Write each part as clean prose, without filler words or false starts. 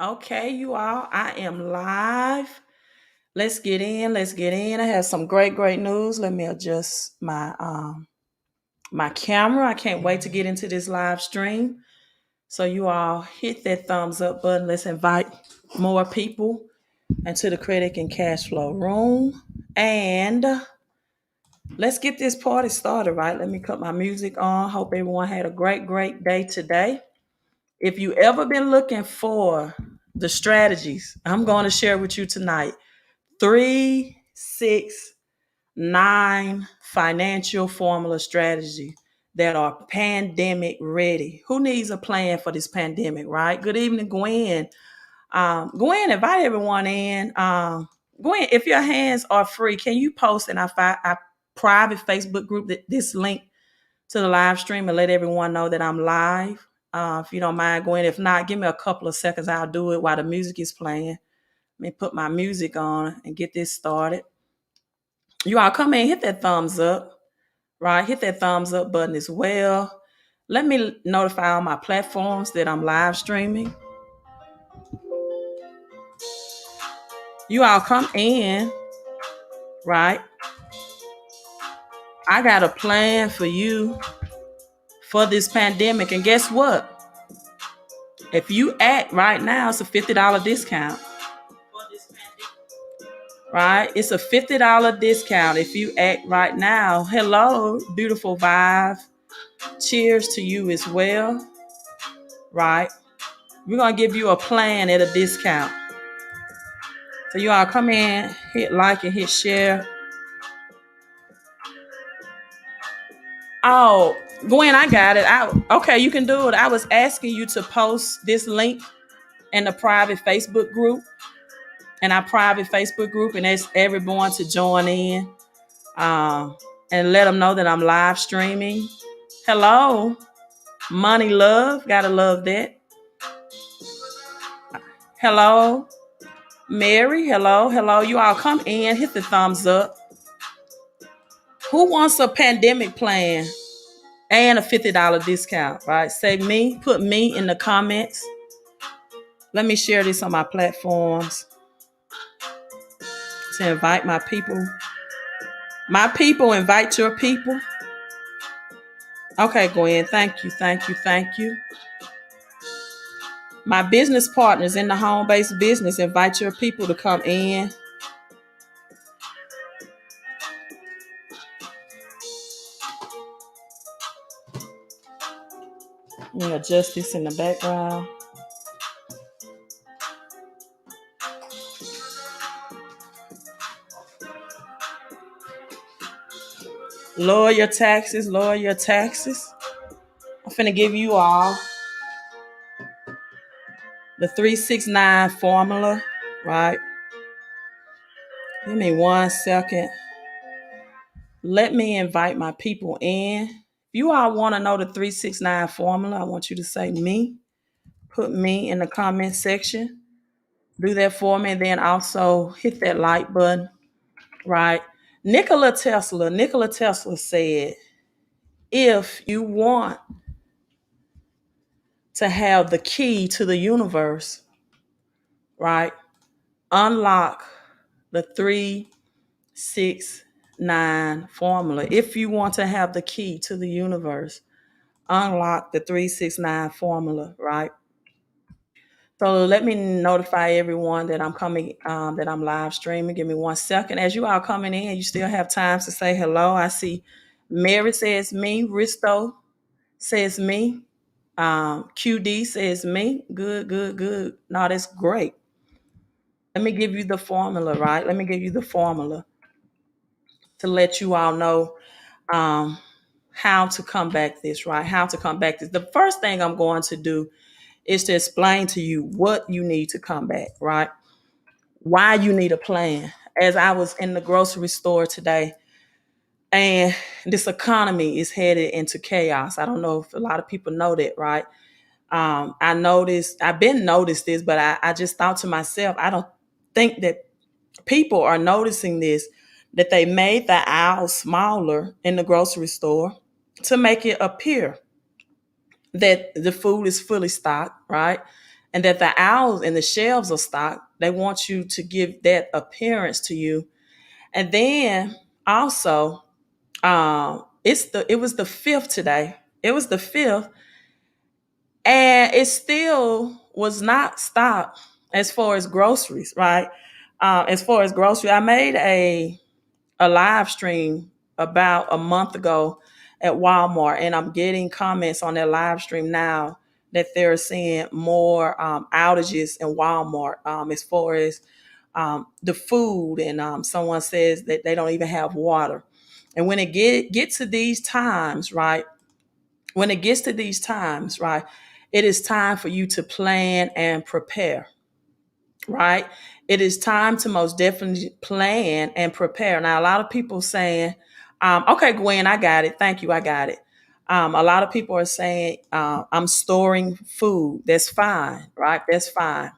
Okay, you all, I am live. Let's get in. Let's get in. I have some great news. Let me adjust my camera. I can't wait to get into this live stream. So you all hit that thumbs up button. Let's invite more people into the credit and cash flow room. And let's get this party started, right? Let me cut my music on. Hope everyone had a great day today. If you ever been looking for the strategies I'm going to share with you tonight, 369 financial formula strategy that are pandemic ready. Who needs a plan for this pandemic, right? Good evening, Gwen. Gwen, invite everyone in. Gwen, if your hands are free, can you post in our private Facebook group this link to the live stream and let everyone know that I'm live? If you don't mind, Gwen. If not, give me a couple of seconds. I'll do it while the music is playing. Let me put my music on and get this started. You all come in, hit that thumbs up, right? Hit that thumbs up button as well. Let me notify all my platforms that I'm live streaming. You all come in, right? I got a plan for you for this pandemic. And guess what? If you act right now, it's a $50 discount. Right? It's a $50 discount if you act right now. Hello, beautiful vibe. Cheers to you as well. Right? We're going to give you a plan at a discount. So you all come in, hit like and hit share. Oh, Gwen, I got it. Okay, you can do it. I was asking you to post this link in the private Facebook group. In our private Facebook group, and ask everyone to join in and let them know that I'm live streaming. Hello, Money Love. Gotta love that. Hello, Mary. Hello. You all come in, hit the thumbs up. Who wants a pandemic plan and a $50 discount, right? Say me, put me in the comments. Let me share this on my platforms to invite my people. My people, invite your people. Okay, Gwen, thank you. My business partners in the home-based business, invite your people to come in. Let me adjust this in the background. Lower your taxes. I'm finna give you all the 369 formula, right? Give me 1 second. Let me invite my people in. If you all want to know the 369 formula, I want you to say me. Put me in the comment section. Do that for me. And then also hit that like button, right? Nikola Tesla said, if you want to have the key to the universe, right? Unlock the 369 formula. If you want to have the key to the universe, unlock the 369 formula, right? So let me notify everyone that I'm coming, that I'm live streaming. Give me 1 second. As you are coming in, you still have time to say hello. I see Mary says me, Risto says me, QD says me. Good. No, that's great. Let me give you the formula, right? Let me give you the formula to let you all know how to combat this, right? How to combat this. The first thing I'm going to do is to explain to you what you need to combat, right? Why you need a plan. As I was in the grocery store today, and this economy is headed into chaos. I don't know if a lot of people know that, right? I've been noticed this, but I just thought to myself, I don't think that people are noticing this, that they made the aisle smaller in the grocery store to make it appear that the food is fully stocked, right? and that the aisles and the shelves are stocked. They want you to give that appearance to you. And then also, it was the fifth today. It was the fifth, and it still was not stopped as far as groceries, right? As far as grocery, I made a live stream about a month ago at Walmart, and I'm getting comments on that live stream now that they're seeing more outages in Walmart as far as the food, and someone says that they don't even have water. And when it get to these times, right? When it gets to these times, right, it is time for you to plan and prepare, right? It is time to most definitely plan and prepare. Now, a lot of people saying, okay, Gwen, I got it. Thank you. I got it. A lot of people are saying, I'm storing food. That's fine, right? That's fine.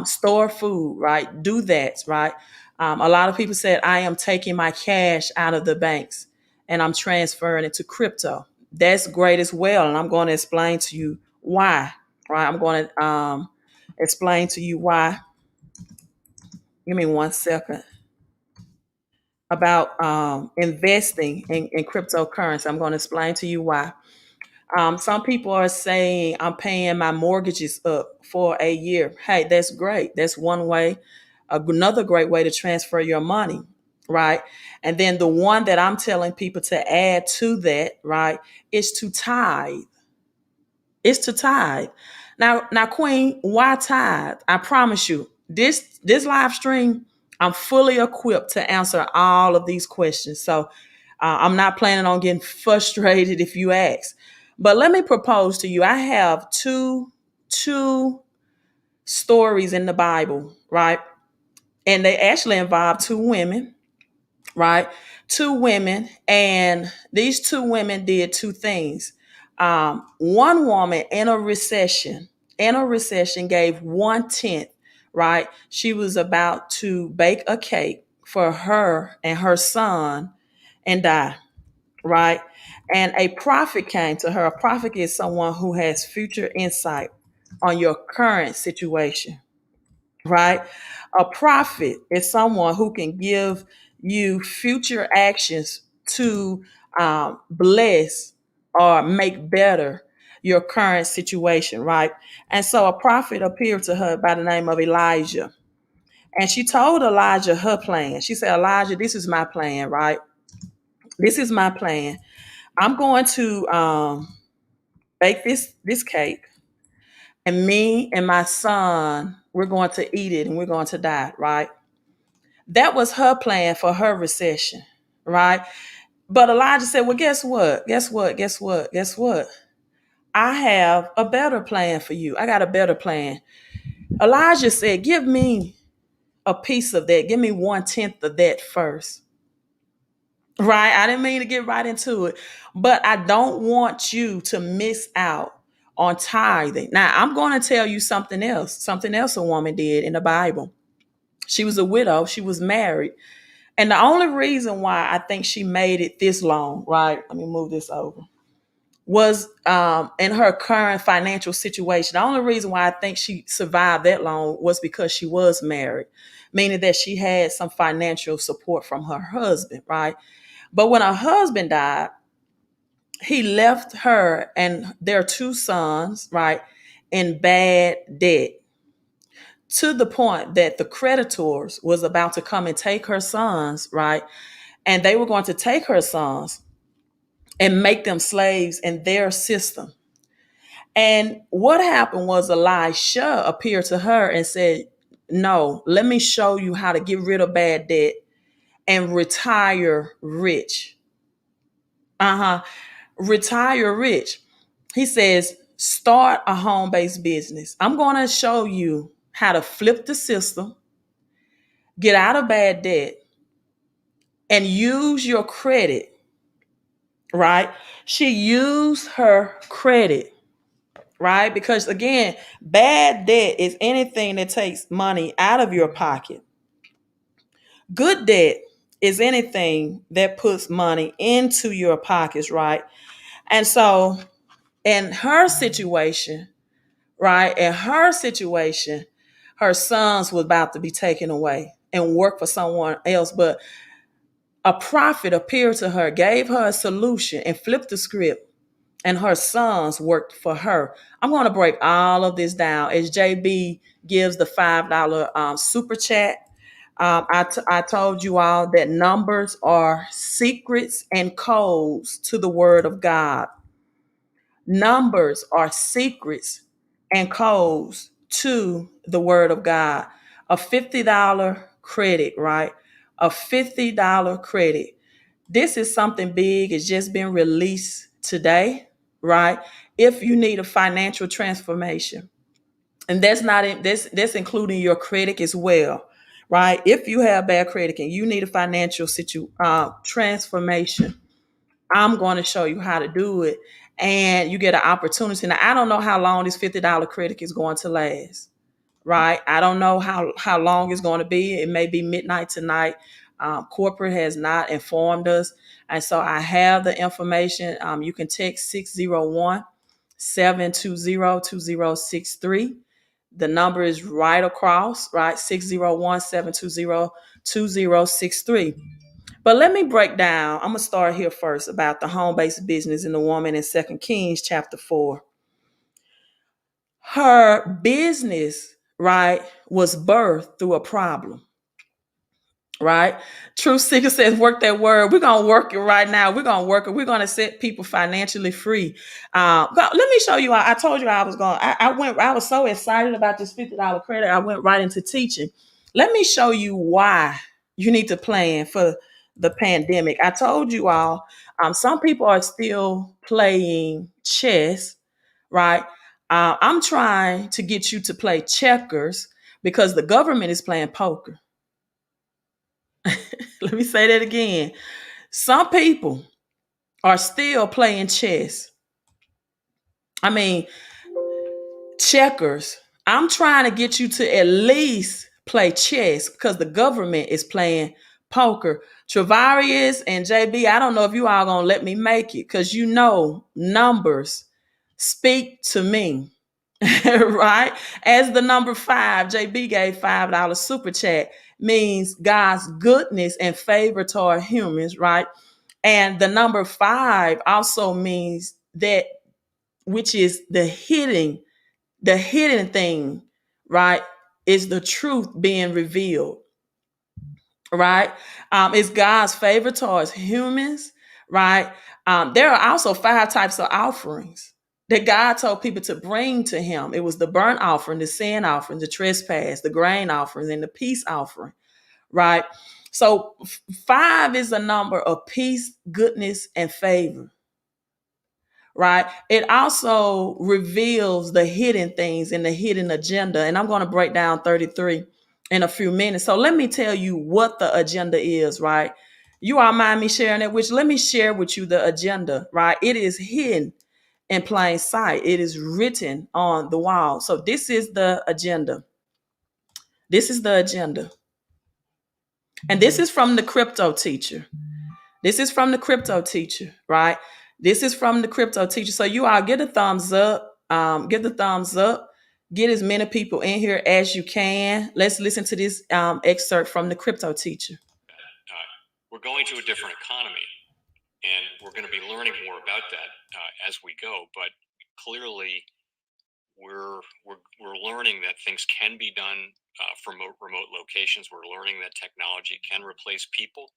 Store food, right? Do that, right? A lot of people said, I am taking my cash out of the banks and I'm transferring it to crypto. That's great as well. And I'm going to explain to you why, right? I'm going to explain to you why. Give me 1 second. About investing in cryptocurrency. I'm going to explain to you why. Some people are saying I'm paying my mortgages up for a year. Hey, that's great. That's one way. Another great way to transfer your money, right? And then the one that I'm telling people to add to that, right, is to tithe. It's to tithe. Now, Queen, why tithe? I promise you, this live stream, I'm fully equipped to answer all of these questions. So I'm not planning on getting frustrated if you ask. But let me propose to you. I have two stories in the Bible, right? And they actually involve two women, right? Two women, and these two women did two things. One woman in a recession, gave 1/10, right? She was about to bake a cake for her and her son and die, right? And a prophet came to her. A prophet is someone who has future insight on your current situation, right? A prophet is someone who can give you future actions to bless or make better your current situation, right? And so a prophet appeared to her by the name of Elijah. And she told Elijah her plan. She said, Elijah, this is my plan, right? This is my plan. I'm going to bake this cake, and me and my son, we're going to eat it and we're going to die, right? That was her plan for her recession, right? But Elijah said, well, guess what? Guess what? Guess what? Guess what? I have a better plan for you. I got a better plan. Elijah said, give me a piece of that. Give me 1/10 of that first. Right? I didn't mean to get right into it, but I don't want you to miss out on tithing. Now, I'm going to tell you something else a woman did in the Bible. She was a widow, she was married. And the only reason why I think she made it this long, right? Let me move this over. Was in her current financial situation. The only reason why I think she survived that long was because she was married, meaning that she had some financial support from her husband, right? But when her husband died, he left her and their two sons, right, in bad debt, to the point that the creditors was about to come and take her sons, right? And they were going to take her sons and make them slaves in their system. And what happened was Elisha appeared to her and said, no, let me show you how to get rid of bad debt and retire rich. Uh-huh. Retire rich. He says, start a home-based business. I'm going to show you how to flip the system, get out of bad debt, and use your credit, right? She used her credit, right? Because again, bad debt is anything that takes money out of your pocket. Good debt is anything that puts money into your pockets, right? And so in her situation, right? And her situation, her sons was about to be taken away and work for someone else. But a prophet appeared to her, gave her a solution, and flipped the script. And her sons worked for her. I'm going to break all of this down as JB gives the $5 super chat. I told you all that numbers are secrets and codes to the word of God. Numbers are secrets and codes to the word of God. A $50 credit, right? A $50 credit. This is something big. It's just been released today, right? If you need a financial transformation, and that's not in, that's including your credit as well, right? If you have bad credit and you need a financial transformation, I'm going to show you how to do it, and you get an opportunity. Now, I don't know how long this $50 credit is going to last, right? I don't know how long it's going to be. It may be midnight tonight. Corporate has not informed us, and so I have the information. You can text 601-720-2063. The number is right across, right? 601-720-2063. But let me break down. I'm going to start here first about the home-based business and the woman in 2 Kings chapter 4. Her business, right, was birthed through a problem, right? Truth Seeker says, work that word. We're going to work it right now. We're going to work it. We're going to set people financially free. Let me show you. I told you I was going. I was so excited about this $50 credit. I went right into teaching. Let me show you why you need to plan for the pandemic. I told you all, some people are still playing chess, right? I'm trying to get you to play checkers because the government is playing poker. Let me say that again. Some people are still playing chess. I mean, checkers. I'm trying to get you to at least play chess because the government is playing poker. Travarius and JB, I don't know if you all gonna let me make it because you know numbers speak to me. Right? As the number 5, JB gave $5 super chat, means God's goodness and favor toward humans, right? And the number 5 also means that, which is the hidden thing, right? Is the truth being revealed, right? It's God's favor towards humans, right? There are also 5 types of offerings that God told people to bring to him. It was the burnt offering, the sin offering, the trespass, the grain offering, and the peace offering, right? So 5 is a number of peace, goodness, and favor, right? It also reveals the hidden things and the hidden agenda. And I'm going to break down 33 in a few minutes. So let me tell you what the agenda is, right? You all mind me sharing it, which let me share with you the agenda, right? It is hidden in plain sight. It is written on the wall. So this is the agenda. This is the agenda. And this is from the crypto teacher. This is from the crypto teacher, right? This is from the crypto teacher. So you all get a thumbs up. Give the thumbs up. Get as many people in here as you can. Let's listen to this excerpt from the crypto teacher. We're going to a different economy, and we're going to be learning more about that as we go. But clearly, we're learning that things can be done from remote locations. We're learning that technology can replace people.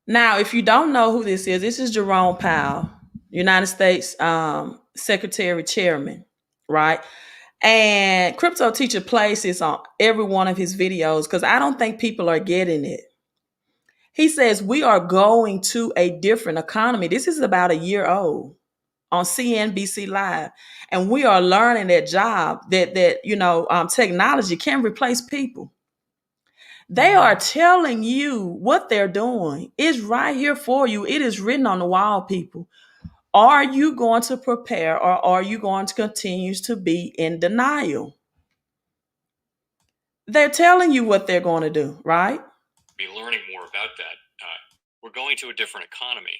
Now, if you don't know who this is Jerome Powell, United States Secretary Chairman, right? And Crypto Teacher plays this on every one of his videos because I don't think people are getting it. He says we are going to a different economy. This is about a year old on CNBC Live, and we are learning that technology can replace people. They are telling you what they're doing. It's right here for you. It is written on the wall, people. Are you going to prepare, or are you going to continue to be in denial? They're telling you what they're going to do, right? Be learning more about that. We're going to a different economy,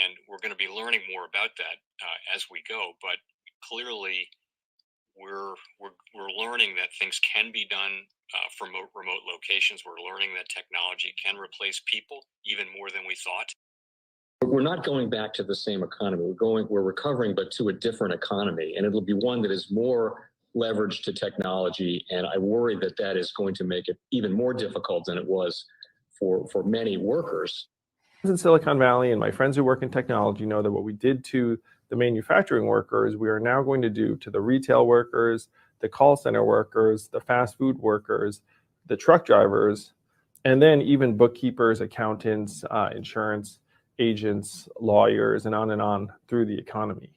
and we're going to be learning more about that as we go. But clearly, we're learning that things can be done from remote locations. We're learning that technology can replace people even more than we thought. We're not going back to the same economy. We're recovering, but to a different economy, and it'll be one that is more leveraged to technology. And I worry that that is going to make it even more difficult than it was for many workers. In Silicon Valley, and my friends who work in technology know that what we did to the manufacturing workers, we are now going to do to the retail workers, the call center workers, the fast food workers, the truck drivers, and then even bookkeepers, accountants, insurance agents, lawyers, and on through the economy.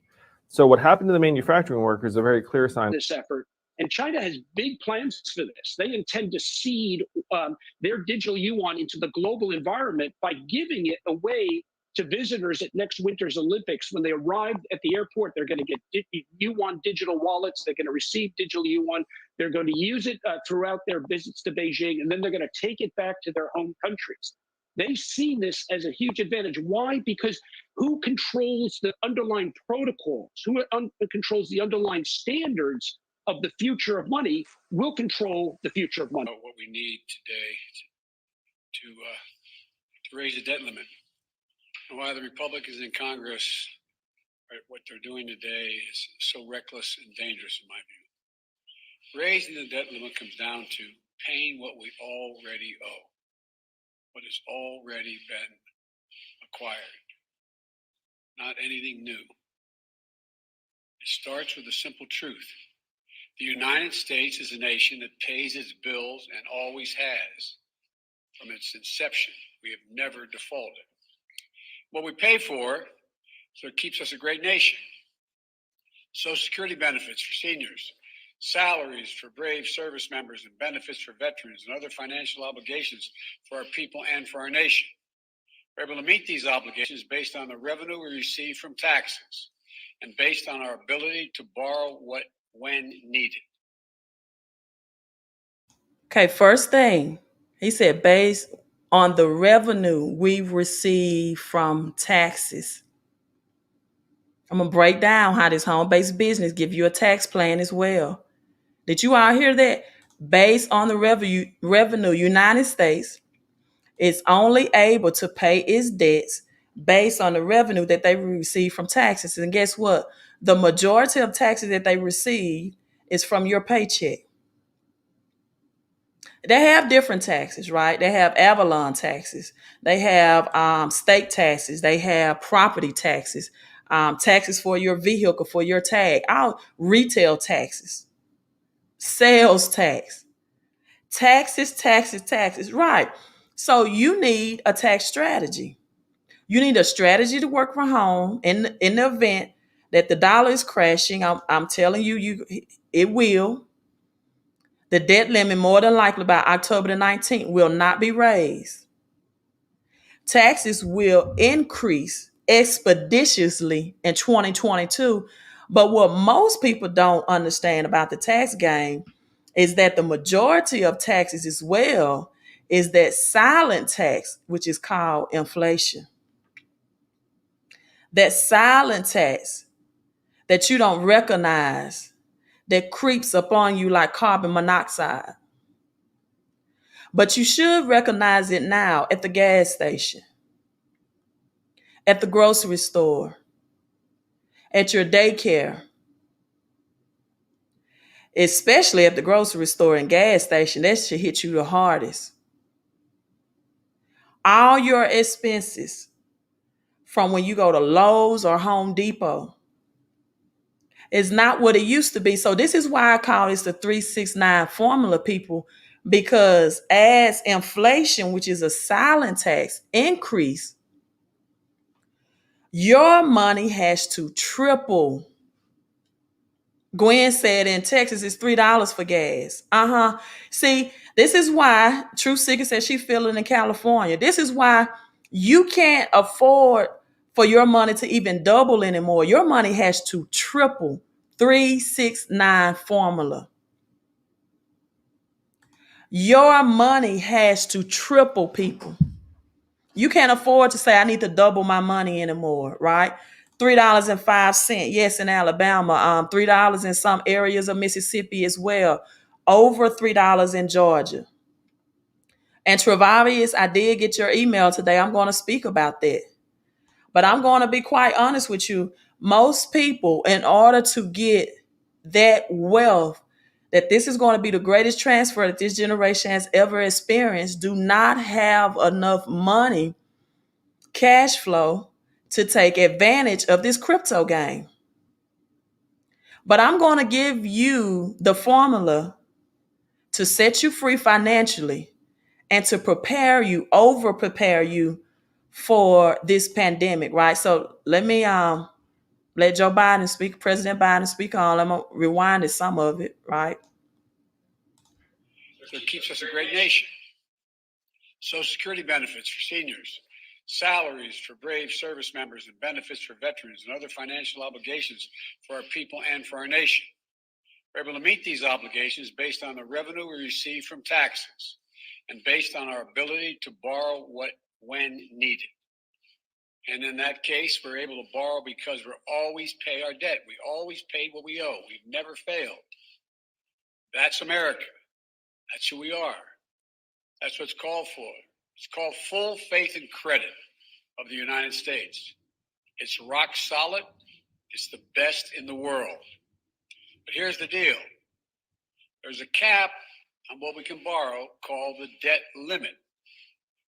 So what happened to the manufacturing workers is a very clear sign. This effort. And China has big plans for this. They intend to seed their digital yuan into the global environment by giving it away to visitors at next winter's Olympics. When they arrive at the airport, they're going to get yuan digital wallets. They're going to receive digital yuan. They're going to use it throughout their visits to Beijing, and then they're going to take it back to their home countries. They see this as a huge advantage. Why? Because who controls the underlying protocols, who controls the underlying standards of the future of money will control the future of money. What we need today to raise the debt limit. And why the Republicans in Congress, right, what they're doing today is so reckless and dangerous in my view. Raising the debt limit comes down to paying what we already owe, what has already been acquired, not anything new. It starts with a simple truth. The United States is a nation that pays its bills and always has. From its inception, we have never defaulted. What we pay for, so it keeps us a great nation. Social Security benefits for seniors, salaries for brave service members, and benefits for veterans, and other financial obligations for our people and for our nation. We're able to meet these obligations based on the revenue we receive from taxes and based on our ability to borrow when needed. Okay, first thing, he said based on the revenue we receive from taxes. I'm going to break down how this home-based business give you a tax plan as well. Did you all hear that? Based on the revenue, United States is only able to pay its debts based on the revenue that they receive from taxes. And guess what? The majority of taxes that they receive is from your paycheck. They have different taxes, right? They have Avalon taxes. They have state taxes. They have property taxes, taxes for your vehicle, for your tag, all retail taxes, sales tax, taxes, right? So you need a tax strategy. You need a strategy to work from home in the event that the dollar is crashing. I'm telling you, it will. The debt limit, more than likely by October the 19th, will not be raised. Taxes will increase expeditiously in 2022. But what most people don't understand about the tax game is that the majority of taxes as well is that silent tax, which is called inflation. That silent tax that you don't recognize, that creeps upon you like carbon monoxide. But you should recognize it now at the gas station, at the grocery store, at your daycare, especially at the grocery store and gas station. That should hit you the hardest. All your expenses from when you go to Lowe's or Home Depot is not what it used to be. So this is why I call this the 369 formula, people, because as inflation, which is a silent tax, increase, your money has to triple. Gwen said in Texas it's $3 for gas. See, this is why True Seeker said she's feeling in California. This is why you can't afford for your money to even double anymore. Your money has to triple. 369 formula. Your money has to triple, people. You can't afford to say I need to double my money anymore, right? $3.05, yes, in Alabama. $3 in some areas of Mississippi as well. Over $3 in Georgia. And Travavius, I did get your email today. I'm going to speak about that. But I'm going to be quite honest with you. Most people, in order to get that wealth, that this is going to be the greatest transfer that this generation has ever experienced, do not have enough money, cash flow, to take advantage of this crypto game. But I'm going to give you the formula to set you free financially and to prepare you, over prepare you for this pandemic, right? So let me let Joe Biden speak, President Biden speak on. I'm gonna rewind to some of it, right? So it keeps us a great nation. Social Security benefits for seniors, salaries for brave service members, and benefits for veterans, and other financial obligations for our people and for our nation. We're able to meet these obligations based on the revenue we receive from taxes and based on our ability to borrow when needed. And in that case, we're able to borrow because we always pay our debt. We always paid what we owe. We've never failed. That's America. That's who we are. That's what's called for. It's called full faith and credit of the United States. It's rock solid. It's the best in the world. But here's the deal. There's a cap on what we can borrow called the debt limit.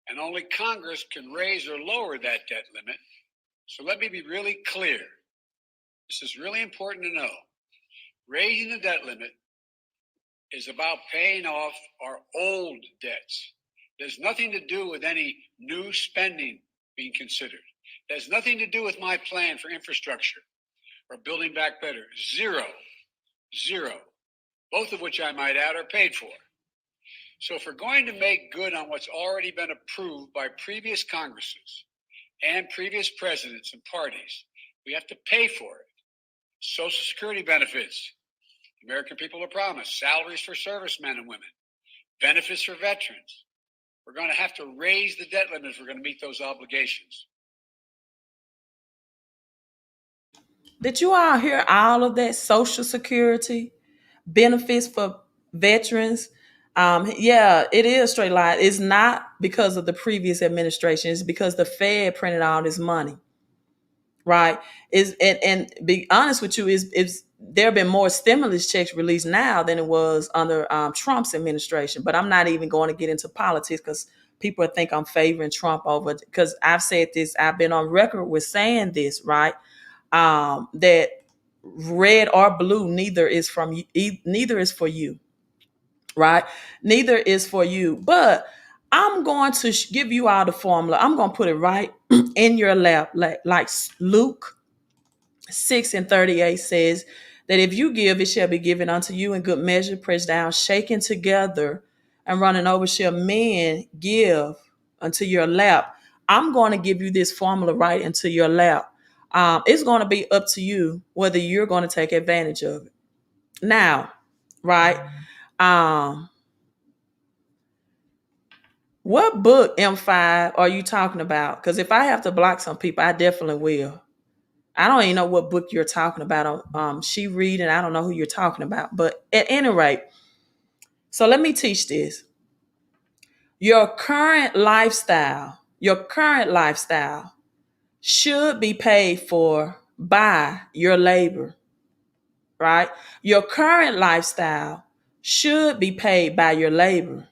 And only Congress can raise or lower that debt limit. So let me be really clear. This is really important to know. Raising the debt limit is about paying off our old debts. There's nothing to do with any new spending being considered. There's nothing to do with my plan for infrastructure or building back better. Zero. Both of which I might add are paid for. So if we're going to make good on what's already been approved by previous Congresses and previous presidents and parties, we have to pay for it. Social Security benefits, the American people are promised, salaries for servicemen and women, benefits for veterans. We're going to have to raise the debt limit if we're going to meet those obligations. Did you all hear all of that? Social Security, benefits for veterans. Yeah, it is straight line. It's not because of the previous administration. It's because the Fed printed all this money, right? Is and be honest with you, is there have been more stimulus checks released now than it was under Trump's administration. But I'm not even going to get into politics because people think I'm favoring Trump over. Because I've said this, I've been on record with saying this, right? That red or blue, neither is from you, neither is for you, right? Neither is for you. But I'm going to give you all the formula. I'm going to put it right in your lap, like Luke 6:38 says that if you give, it shall be given unto you in good measure, pressed down, shaken together, and running over shall men give unto your lap. I'm going to give you this formula right into your lap. It's going to be up to you whether you're going to take advantage of it. Now, right? What book M5 are you talking about? Because if I have to block some people, I definitely will. I don't even know what book you're talking about. She read, and I don't know who you're talking about. But at any rate, so let me teach this. Your current lifestyle should be paid for by your labor, right? Your current lifestyle should be paid by your labor.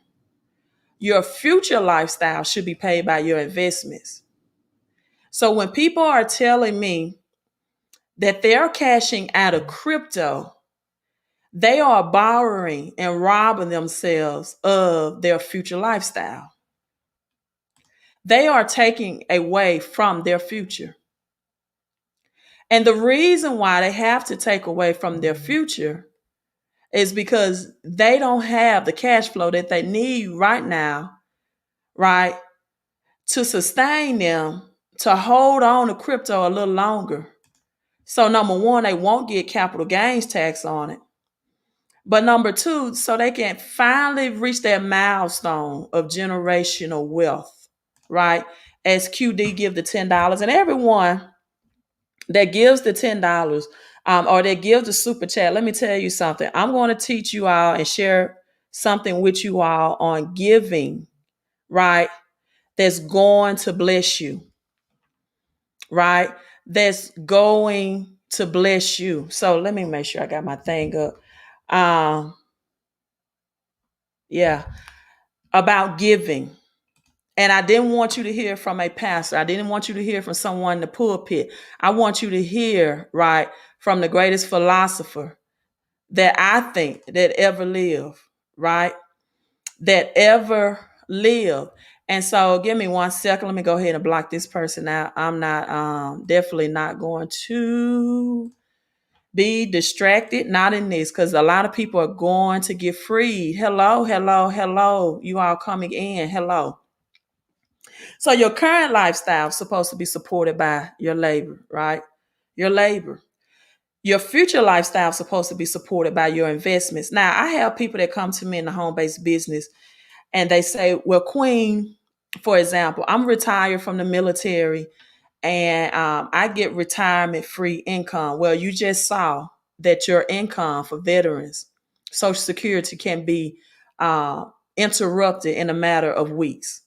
Your future lifestyle should be paid by your investments. So when people are telling me that they're cashing out of crypto, they are borrowing and robbing themselves of their future lifestyle. They are taking away from their future. And the reason why they have to take away from their future is because they don't have the cash flow that they need right now, right, to sustain them to hold on to crypto a little longer. So number one, they won't get capital gains tax on it. But number two, so they can finally reach that milestone of generational wealth, right? as QD give the $10. And everyone that gives the $10 or that gives the super chat, let me tell you something. I'm going to teach you all and share something with you all on giving, right? That's going to bless you, right? That's going to bless you. So let me make sure I got my thing up. Yeah, about giving. And I didn't want you to hear from a pastor. I didn't want you to hear from someone in the pulpit. I want you to hear, right, from the greatest philosopher that I think that ever lived, right? That ever lived. And so give me 1 second. Let me go ahead and block this person out. I'm not definitely not going to be distracted, not in this, because a lot of people are going to get freed. Hello, hello, hello. You all coming in. Hello. So your current lifestyle is supposed to be supported by your labor, right? Your labor. Your future lifestyle is supposed to be supported by your investments. Now, I have people that come to me in the home-based business and they say, well, Queen, for example, I'm retired from the military and I get retirement free income. Well, you just saw that your income for veterans, Social Security can be interrupted in a matter of weeks,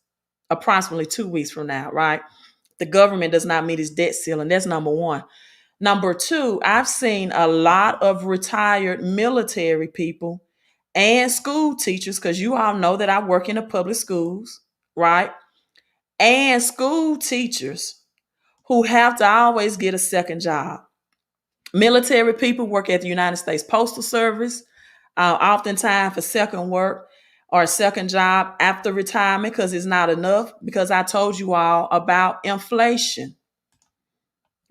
approximately 2 weeks from now, right? The government does not meet its debt ceiling. That's number one. Number two, I've seen a lot of retired military people and school teachers, because you all know that I work in the public schools, right? And school teachers who have to always get a second job. Military people work at the United States Postal Service, oftentimes for second work or a second job after retirement because it's not enough. Because I told you all about inflation,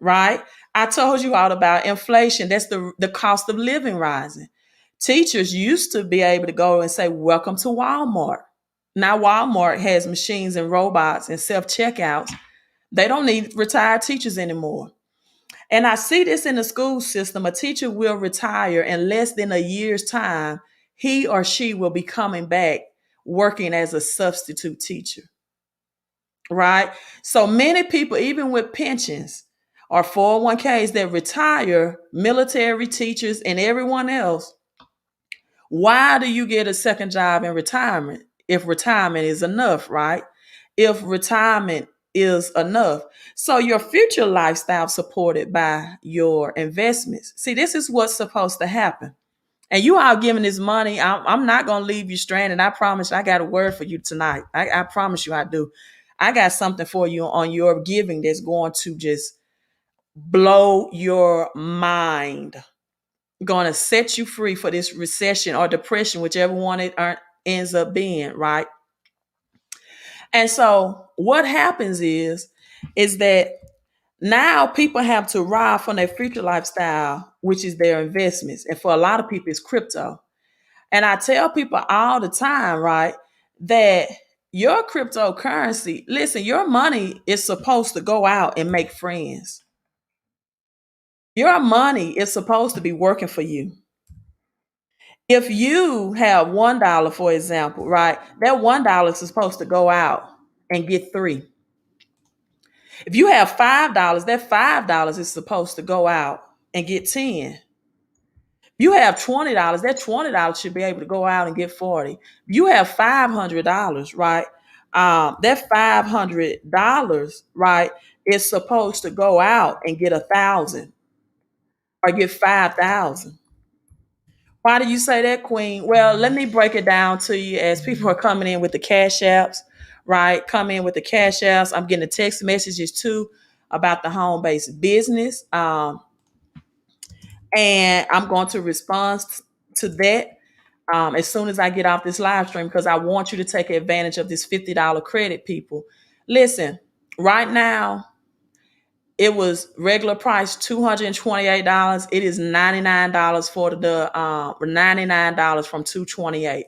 right? I told you all about inflation. That's the cost of living rising. Teachers used to be able to go and say, welcome to Walmart. Now Walmart has machines and robots and self-checkouts. They don't need retired teachers anymore. And I see this in the school system. A teacher will retire in less than a year's time. He or she will be coming back working as a substitute teacher, right? So many people, even with pensions or 401ks that retire, military teachers and everyone else, why do you get a second job in retirement if retirement is enough, right? If retirement is enough. So your future lifestyle supported by your investments. See, this is what's supposed to happen. And you all giving this money, I'm not going to leave you stranded. I promise you, I got a word for you tonight. I promise you I do. I got something for you on your giving that's going to just blow your mind, going to set you free for this recession or depression, whichever one it ends up being, right? And so what happens is that now people have to ride from their future lifestyle, which is their investments. And for a lot of people, it's crypto. And I tell people all the time, right, that your cryptocurrency, listen, your money is supposed to go out and make friends. Your money is supposed to be working for you. If you have $1, for example, right, that $1 is supposed to go out and get three. If you have $5, that $5 is supposed to go out and get 10. You have $20, that $20 should be able to go out and get 40. You have $500, right? That $500, right, is supposed to go out and get 1,000 or get 5,000. Why do you say that, Queen? Well, let me break it down to you as people are coming in with the cash apps, right? Come in with the cash apps. I'm getting the text messages too about the home-based business. And I'm going to respond to that as soon as I get off this live stream, because I want you to take advantage of this $50 credit, people. Listen, right now, it was regular price $228. It is $99 for the $99 from $228.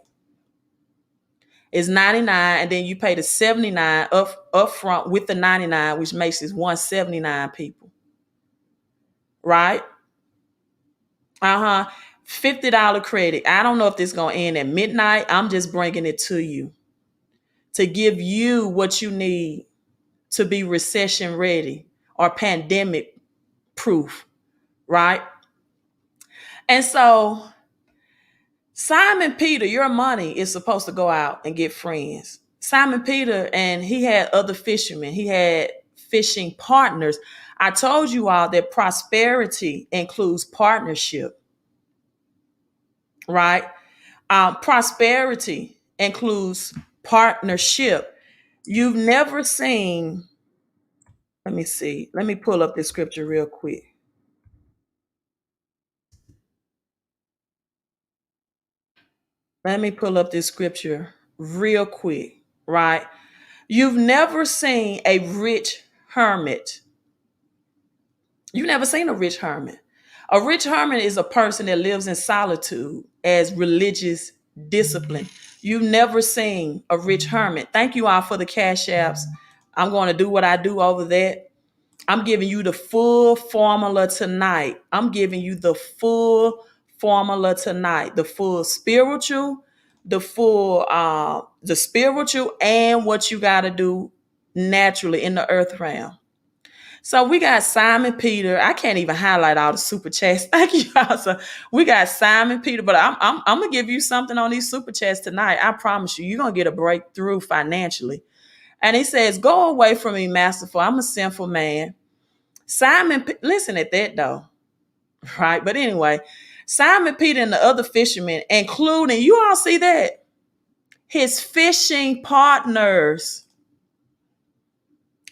It's 99, and then you pay the 79 up front with the 99, which makes it 179, people. Right? $50 credit. I don't know if this is gonna end at midnight. I'm just bringing it to you to give you what you need to be recession ready or pandemic proof, right? And so Simon Peter, your money is supposed to go out and get friends. Simon Peter, and he had other fishermen. He had fishing partners. I told you all that prosperity includes partnership, right? Prosperity includes partnership. You've never seen, let me see, let me pull up this scripture real quick. Let me pull up this scripture real quick, right? You've never seen a rich hermit. You've never seen a rich hermit. A rich hermit is a person that lives in solitude as religious discipline. You've never seen a rich hermit. Thank you all for the cash apps. I'm going to do what I do over that. I'm giving you the full formula tonight. I'm giving you the full formula tonight. The full spiritual, the spiritual and what you got to do naturally in the earth realm. So we got Simon Peter. I can't even highlight all the super chats. Thank you, y'all. So we got Simon Peter, but I'm gonna give you something on these super chats tonight. I promise you, you're gonna get a breakthrough financially. And he says, "Go away from me, masterful. I'm a sinful man." Listen at that though, right? But anyway, Simon Peter and the other fishermen, including you all see that his fishing partners.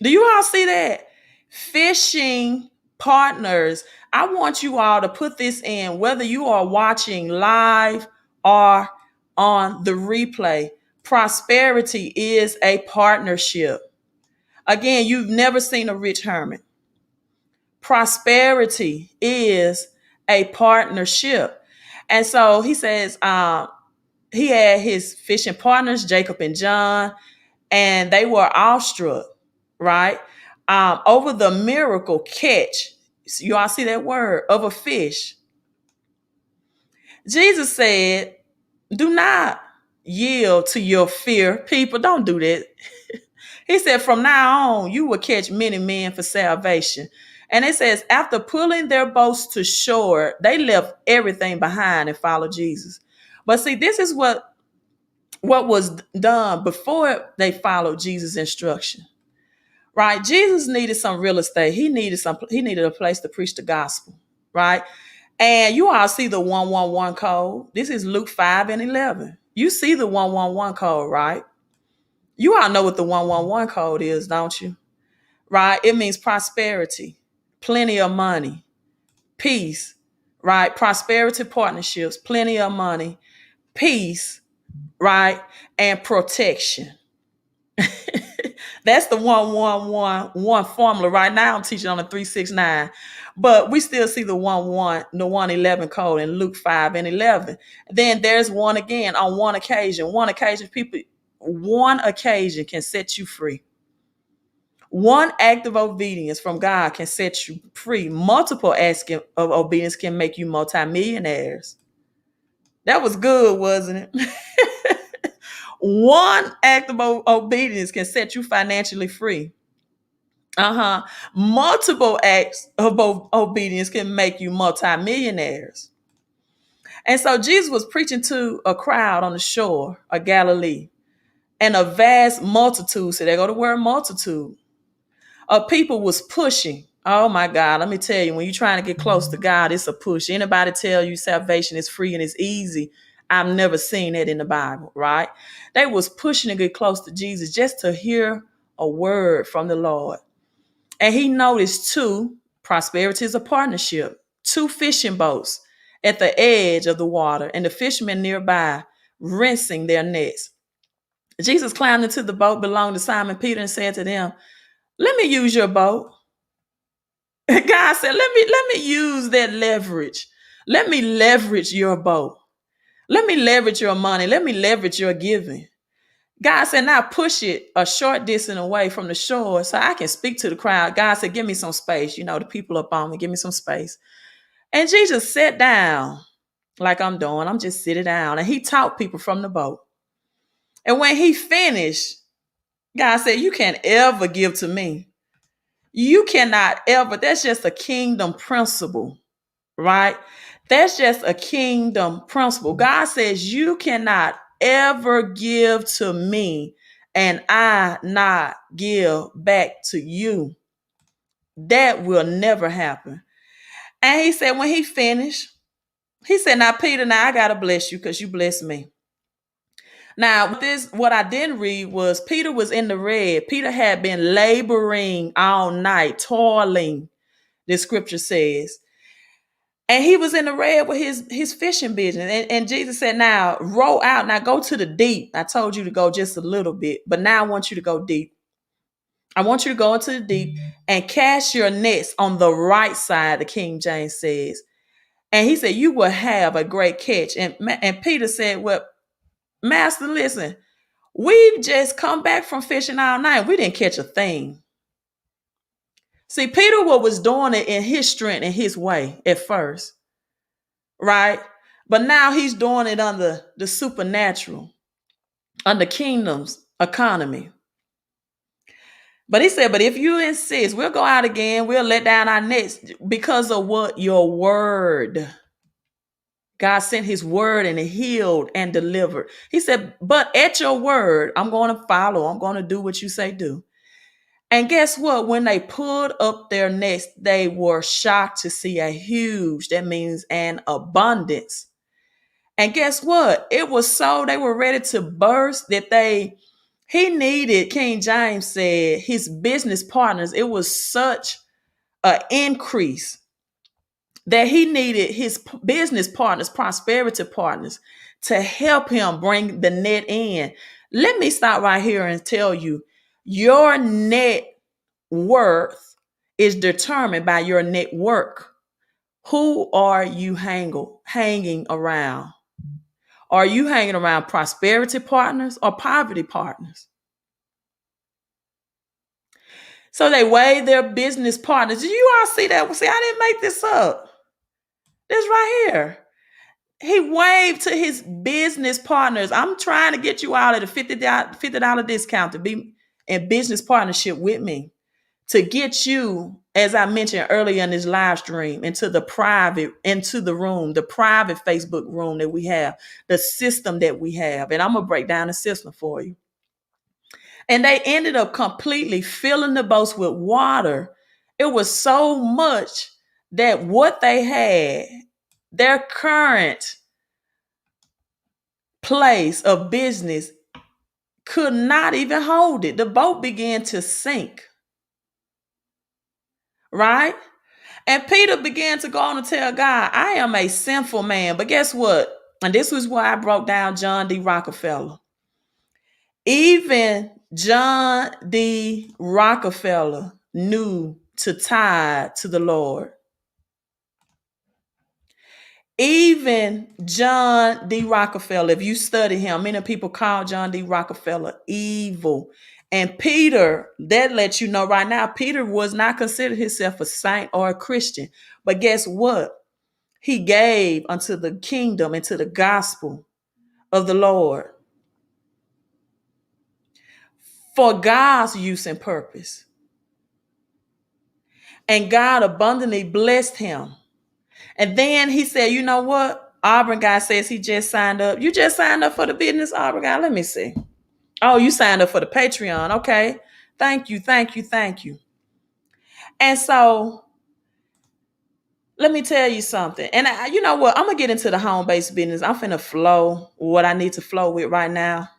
Do you all see that? Fishing partners. I want you all to put this in, whether you are watching live or on the replay. Prosperity is a partnership. Again, you've never seen a rich hermit. Prosperity is a partnership. And so he says, he had his fishing partners, Jacob and John, and they were awestruck, right? Over the miracle catch. So you all see that word of a fish. Jesus said, do not yield to your fear. People, don't do that. He said, from now on, you will catch many men for salvation. And it says, after pulling their boats to shore, they left everything behind and followed Jesus. But see, this is what was done before they followed Jesus' instruction. Right? Jesus needed some real estate. He needed a place to preach the gospel. Right? And you all see the 111 code. This is Luke 5 and 11. You see the 111 code, right? You all know what the 111 code is, don't you? Right? It means prosperity, plenty of money, peace, right? Prosperity partnerships, plenty of money, peace, right? And protection. That's the 111 formula. Right now, I'm teaching on the 369, but we still see the 111 code in Luke 5 and 11. Then there's one again on one occasion. One occasion can set you free. One act of obedience from God can set you free. Multiple acts of obedience can make you multimillionaires. That was good, wasn't it? One act of obedience can set you financially free. Multiple acts of obedience can make you multimillionaires. And so Jesus was preaching to a crowd on the shore of Galilee, and a vast multitude, so there go the word multitude, of people was pushing. Oh my God, let me tell you, when you're trying to get close to God, it's a push. Anybody tell you salvation is free and it's easy? I've never seen that in the Bible, right? They was pushing to get close to Jesus just to hear a word from the Lord. And he noticed prosperity is a partnership, two fishing boats at the edge of the water, and the fishermen nearby rinsing their nets. Jesus climbed into the boat belonging to Simon Peter and said to them, let me use your boat. God said, let me use that leverage. Let me leverage your boat. Let me leverage your money. Let me leverage your giving. God said, now push it a short distance away from the shore so I can speak to the crowd. God said, give me some space. The people up on me, give me some space. And Jesus sat down like I'm doing. I'm just sitting down. And he taught people from the boat. And when he finished, God said, you can't ever give to me. You cannot ever. That's just a kingdom principle, right? That's just a kingdom principle. God says, you cannot ever give to me and I not give back to you. That will never happen. And he said, when he finished, he said, now, Peter, now I got to bless you because you blessed me. Now, what I didn't read was Peter was in the red. Peter had been laboring all night, toiling, the scripture says. And he was in the red with his fishing business. And Jesus said, now row out. Now go to the deep. I told you to go just a little bit, but now I want you to go deep. I want you to go into the deep and cast your nets on the right side, the King James says. And he said, you will have a great catch. And Peter said, well, Master, listen, we've just come back from fishing all night. We didn't catch a thing. See, Peter was doing it in his strength and his way at first, right? But now he's doing it under the supernatural, under kingdom's economy. But he said, but if you insist, we'll go out again. We'll let down our nets because of what? Your word. God sent his word and it healed and delivered. He said, but at your word, I'm going to follow. I'm going to do what you say do. And guess what? When they pulled up their nets, they were shocked to see a huge, that means an abundance. And guess what? It was so they were ready to burst that he needed, King James said, his business partners. It was such an increase that he needed his business partners, prosperity partners, to help him bring the net in. Let me stop right here and tell you, your net worth is determined by your network. Who are you hanging around? Are you hanging around prosperity partners or poverty partners? So they weigh their business partners. Did you all see that? See, I didn't make this up. This right here. He waved to his business partners. I'm trying to get you out of the $50 discount to be in business partnership with me, to get you, as I mentioned earlier in this live stream, into the room, the private Facebook room that we have, the system that we have. And I'm going to break down the system for you. And they ended up completely filling the boats with water. It was so much that what they had, their current place of business, could not even hold it. The boat began to sink. Right? And Peter began to go on to tell God, I am a sinful man. But guess what? And this was why I broke down John D. Rockefeller. Even John D. Rockefeller knew to tithe to the Lord. Even John D. Rockefeller, if you study him, many people call John D. Rockefeller evil. And Peter, that lets you know right now, Peter was not considered himself a saint or a Christian. But guess what? He gave unto the kingdom and to the gospel of the Lord for God's use and purpose. And God abundantly blessed him. And then he said, you know what? Auburn guy says he just signed up. You just signed up for the business, Auburn guy? Let me see. Oh, you signed up for the Patreon. Okay. Thank you, thank you, thank you. And so let me tell you something. And you know what? I'm going to get into the home-based business. I'm finna flow what I need to flow with right now.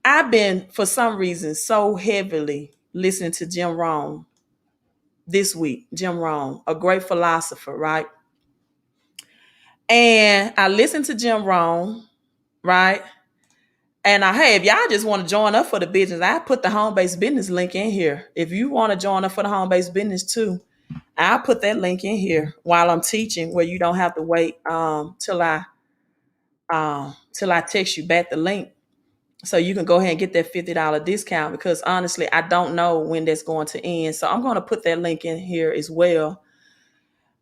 I've been, for some reason, so heavily listening to Jim Rohn this week. Jim Rohn, a great philosopher, right? And I listened to Jim Rohn, right? And hey, if y'all just want to join up for the business, I put the home-based business link in here. If you want to join up for the home-based business too, I'll put that link in here while I'm teaching, where you don't have to wait till I text you back the link. So you can go ahead and get that $50 discount, because honestly, I don't know when that's going to end. So I'm going to put that link in here as well.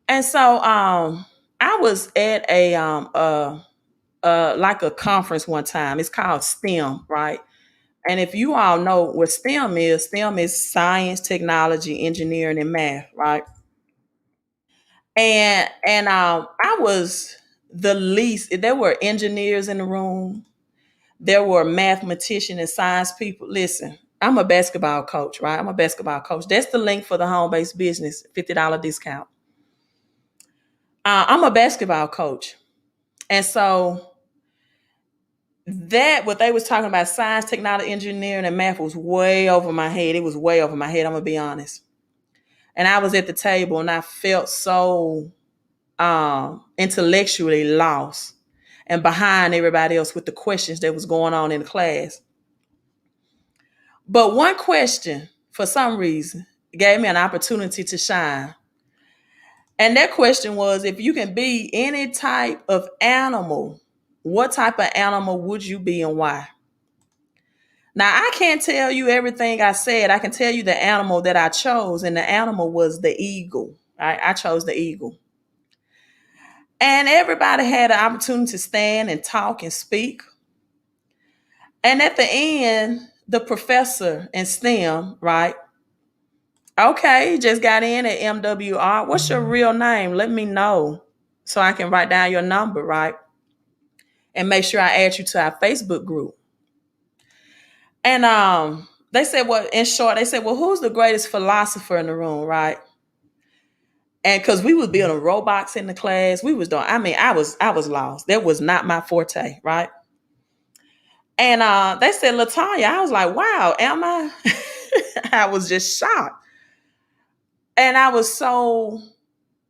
And so I was at like a conference one time. It's called STEM, right? And if you all know what STEM is science, technology, engineering, and math, right? And I was the least. There were engineers in the room. There were mathematicians and science people. Listen, I'm a basketball coach, right? I'm a basketball coach. That's the link for the home-based business, $50 discount. I'm a basketball coach. And so that what they was talking about, science, technology, engineering, and math was way over my head. It was way over my head, I'm gonna be honest. And I was at the table and I felt so intellectually lost and behind everybody else with the questions that was going on in the class. But one question, for some reason, gave me an opportunity to shine. And that question was, if you can be any type of animal, what type of animal would you be and why? Now, I can't tell you everything I said. I can tell you the animal that I chose, and the animal was the eagle. I chose the eagle. And everybody had an opportunity to stand and talk and speak. And at the end, the professor in STEM, right? Okay, you just got in at MWR. What's your real name? Let me know so I can write down your number, right? And make sure I add you to our Facebook group. And they said, well, in short, they said, well, who's the greatest philosopher in the room, right? And because we was building robots in the class, we was doing, I was lost. That was not my forte, right? And they said, LaTanya. I was like, wow, am I? I was just shocked. And I was so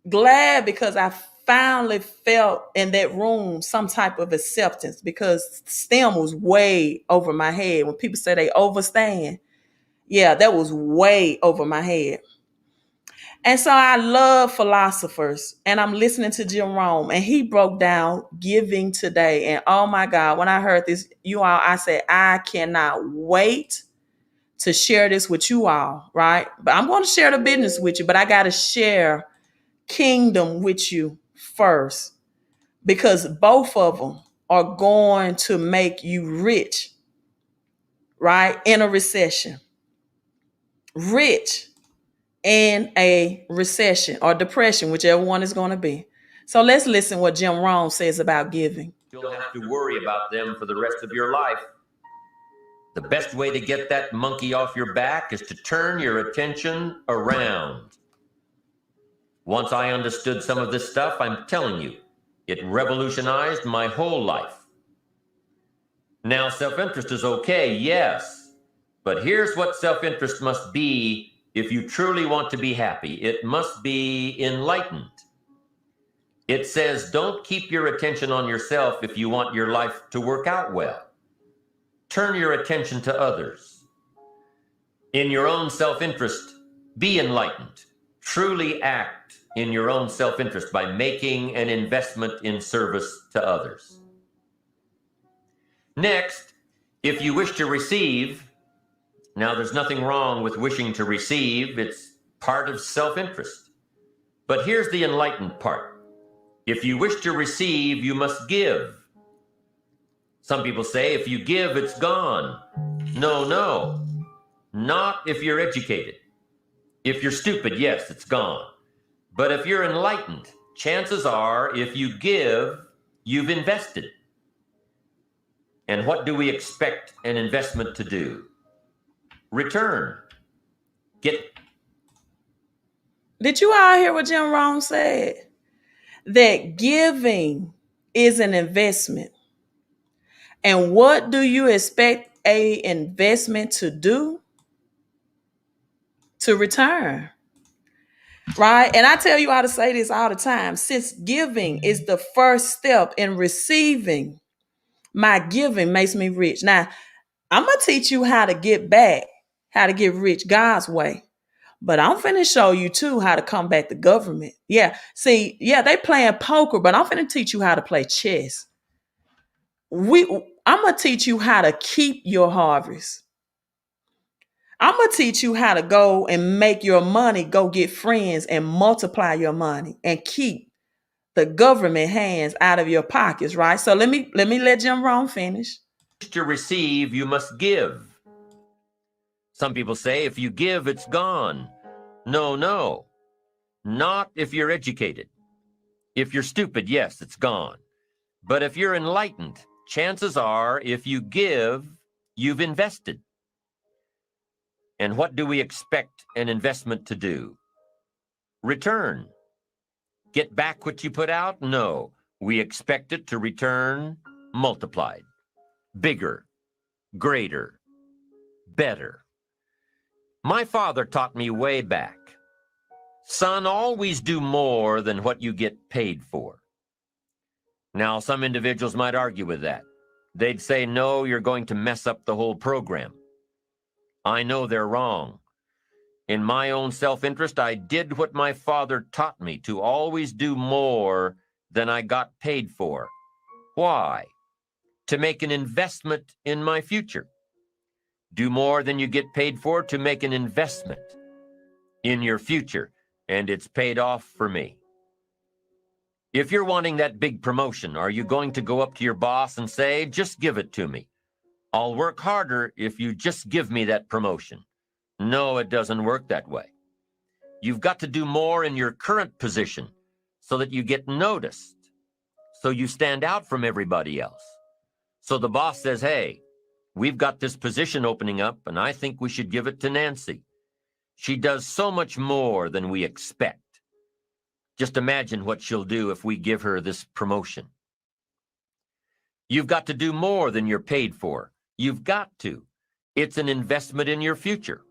glad because I finally felt in that room some type of acceptance because STEM was way over my head. When people say they overstand, yeah, that was way over my head. And so I love philosophers, and I'm listening to Jim Rohn, and he broke down giving today. And oh my God, when I heard this, you all, I said, I cannot wait to share this with you all, right? But I'm going to share the business with you, but I got to share kingdom with you first because both of them are going to make you rich, right? In a recession. Rich in a recession or depression, whichever one is going to be. So let's listen what Jim Rohn says about giving. You'll have to worry about them for the rest of your life. The best way to get that monkey off your back is to turn your attention around. Once I understood some of this stuff, I'm telling you, it revolutionized my whole life. Now, self-interest is okay, yes, but here's what self-interest must be if you truly want to be happy. It must be enlightened. It says, don't keep your attention on yourself if you want your life to work out well. Turn your attention to others. In your own self-interest, be enlightened. Truly act in your own self-interest by making an investment in service to others. Next, if you wish to receive, now there's nothing wrong with wishing to receive. It's part of self-interest. But here's the enlightened part. If you wish to receive, you must give. Some people say, if you give, it's gone. No. Not if you're educated. If you're stupid, yes, it's gone. But if you're enlightened, chances are, if you give, you've invested. And what do we expect an investment to do? Return. Did you all hear what Jim Rohn said? That giving is an investment. And what do you expect a investment to do? To return. Right? And I tell you how to say this all the time. Since giving is the first step in receiving, my giving makes me rich. Now, I'm going to teach you how to get back, how to get rich God's way. But I'm finna show you too how to combat the government. Yeah. See, yeah, they playing poker, but I'm finna teach you how to play chess. I'm gonna teach you how to keep your harvest. I'm gonna teach you how to go and make your money, go get friends and multiply your money and keep the government hands out of your pockets, right? So let me let Jim Rohn finish. To receive, you must give. Some people say if you give, it's gone. No, no. Not if you're educated. If you're stupid, yes, it's gone. But if you're enlightened, chances are if you give, you've invested. And what do we expect an investment to do? Return. Get back what you put out? No. We expect it to return multiplied, bigger, greater, better. My father taught me way back, son, always do more than what you get paid for. Now, some individuals might argue with that. They'd say, no, you're going to mess up the whole program. I know they're wrong. In my own self-interest, I did what my father taught me, to always do more than I got paid for. Why? To make an investment in my future. Do more than you get paid for to make an investment in your future, and it's paid off for me. If you're wanting that big promotion, are you going to go up to your boss and say, just give it to me? I'll work harder if you just give me that promotion. No, it doesn't work that way. You've got to do more in your current position so that you get noticed, so you stand out from everybody else. So the boss says, hey, we've got this position opening up, and I think we should give it to Nancy. She does so much more than we expect. Just imagine what she'll do if we give her this promotion. You've got to do more than you're paid for. You've got to. It's an investment in your future.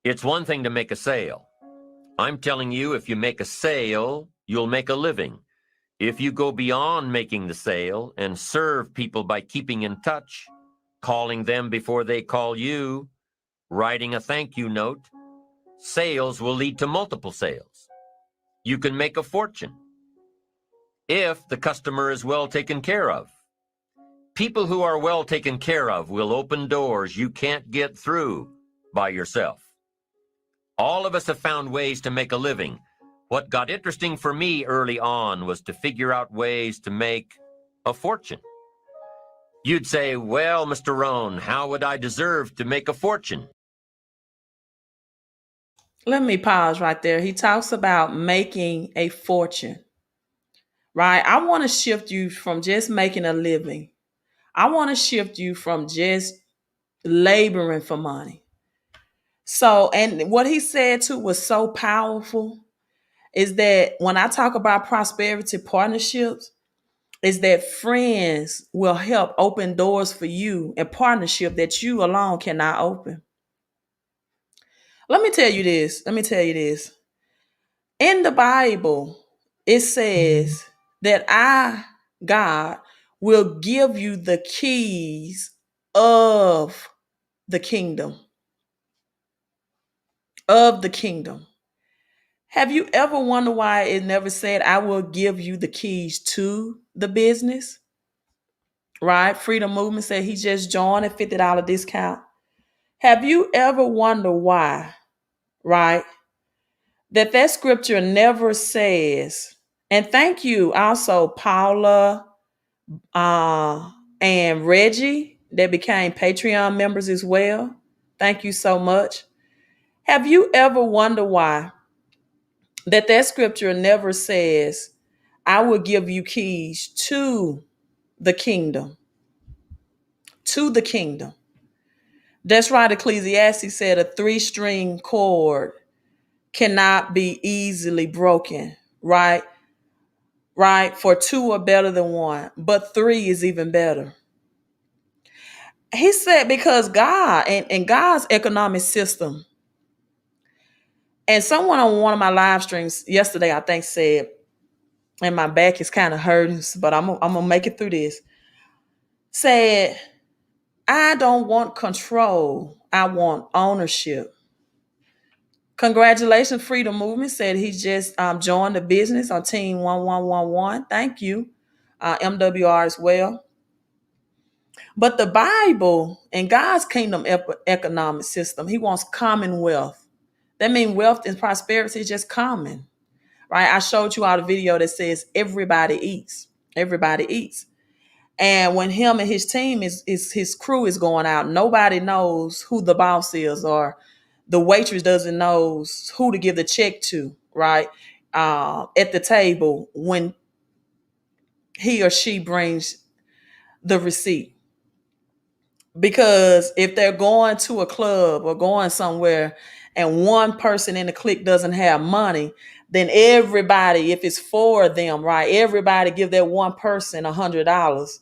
It's one thing to make a sale. I'm telling you, if you make a sale, you'll make a living. If you go beyond making the sale and serve people by keeping in touch, calling them before they call you, writing a thank you note, sales will lead to multiple sales. You can make a fortune if the customer is well taken care of. People who are well taken care of will open doors you can't get through by yourself. All of us have found ways to make a living. What got interesting for me early on was to figure out ways to make a fortune. You'd say, well, Mr. Rohn, how would I deserve to make a fortune? Let me pause right there. He talks about making a fortune, right? I want to shift you from just making a living. I want to shift you from just laboring for money. So, and what he said too was so powerful is that when I talk about prosperity partnerships, is that friends will help open doors for you in partnership that you alone cannot open. Let me tell you this. Let me tell you this. In the Bible, it says that God, will give you the keys of the kingdom. Of the kingdom. Have you ever wondered why it never said, I will give you the keys to the business? Right? Freedom Movement said he just joined a $50 discount. Have you ever wondered why, right? That scripture never says, and thank you also, Paula and Reggie, that became Patreon members as well. Thank you so much. Have you ever wondered why that scripture never says, I will give you keys to the kingdom? To the kingdom. That's right. Ecclesiastes said a 3-string cord cannot be easily broken, right? Right? For 2 are better than 1, but 3 is even better. He said because God and God's economic system, and someone on one of my live streams yesterday, I think said, and my back is kind of hurting, but I'm gonna make it through this, said, I don't want control. I want ownership. Congratulations, Freedom Movement said he just joined the business on Team 1111. Thank you, MWR as well. But the Bible and God's kingdom economic system, he wants commonwealth. That means wealth and prosperity is just common, right? I showed you all the video that says everybody eats. Everybody eats. And when him and his team is his crew is going out, nobody knows who the boss is, or the waitress doesn't knows who to give the check to, right? At the table when he or she brings the receipt. Because if they're going to a club or going somewhere and one person in the clique doesn't have money, then everybody, if it's four of them, right, everybody give that one person $100.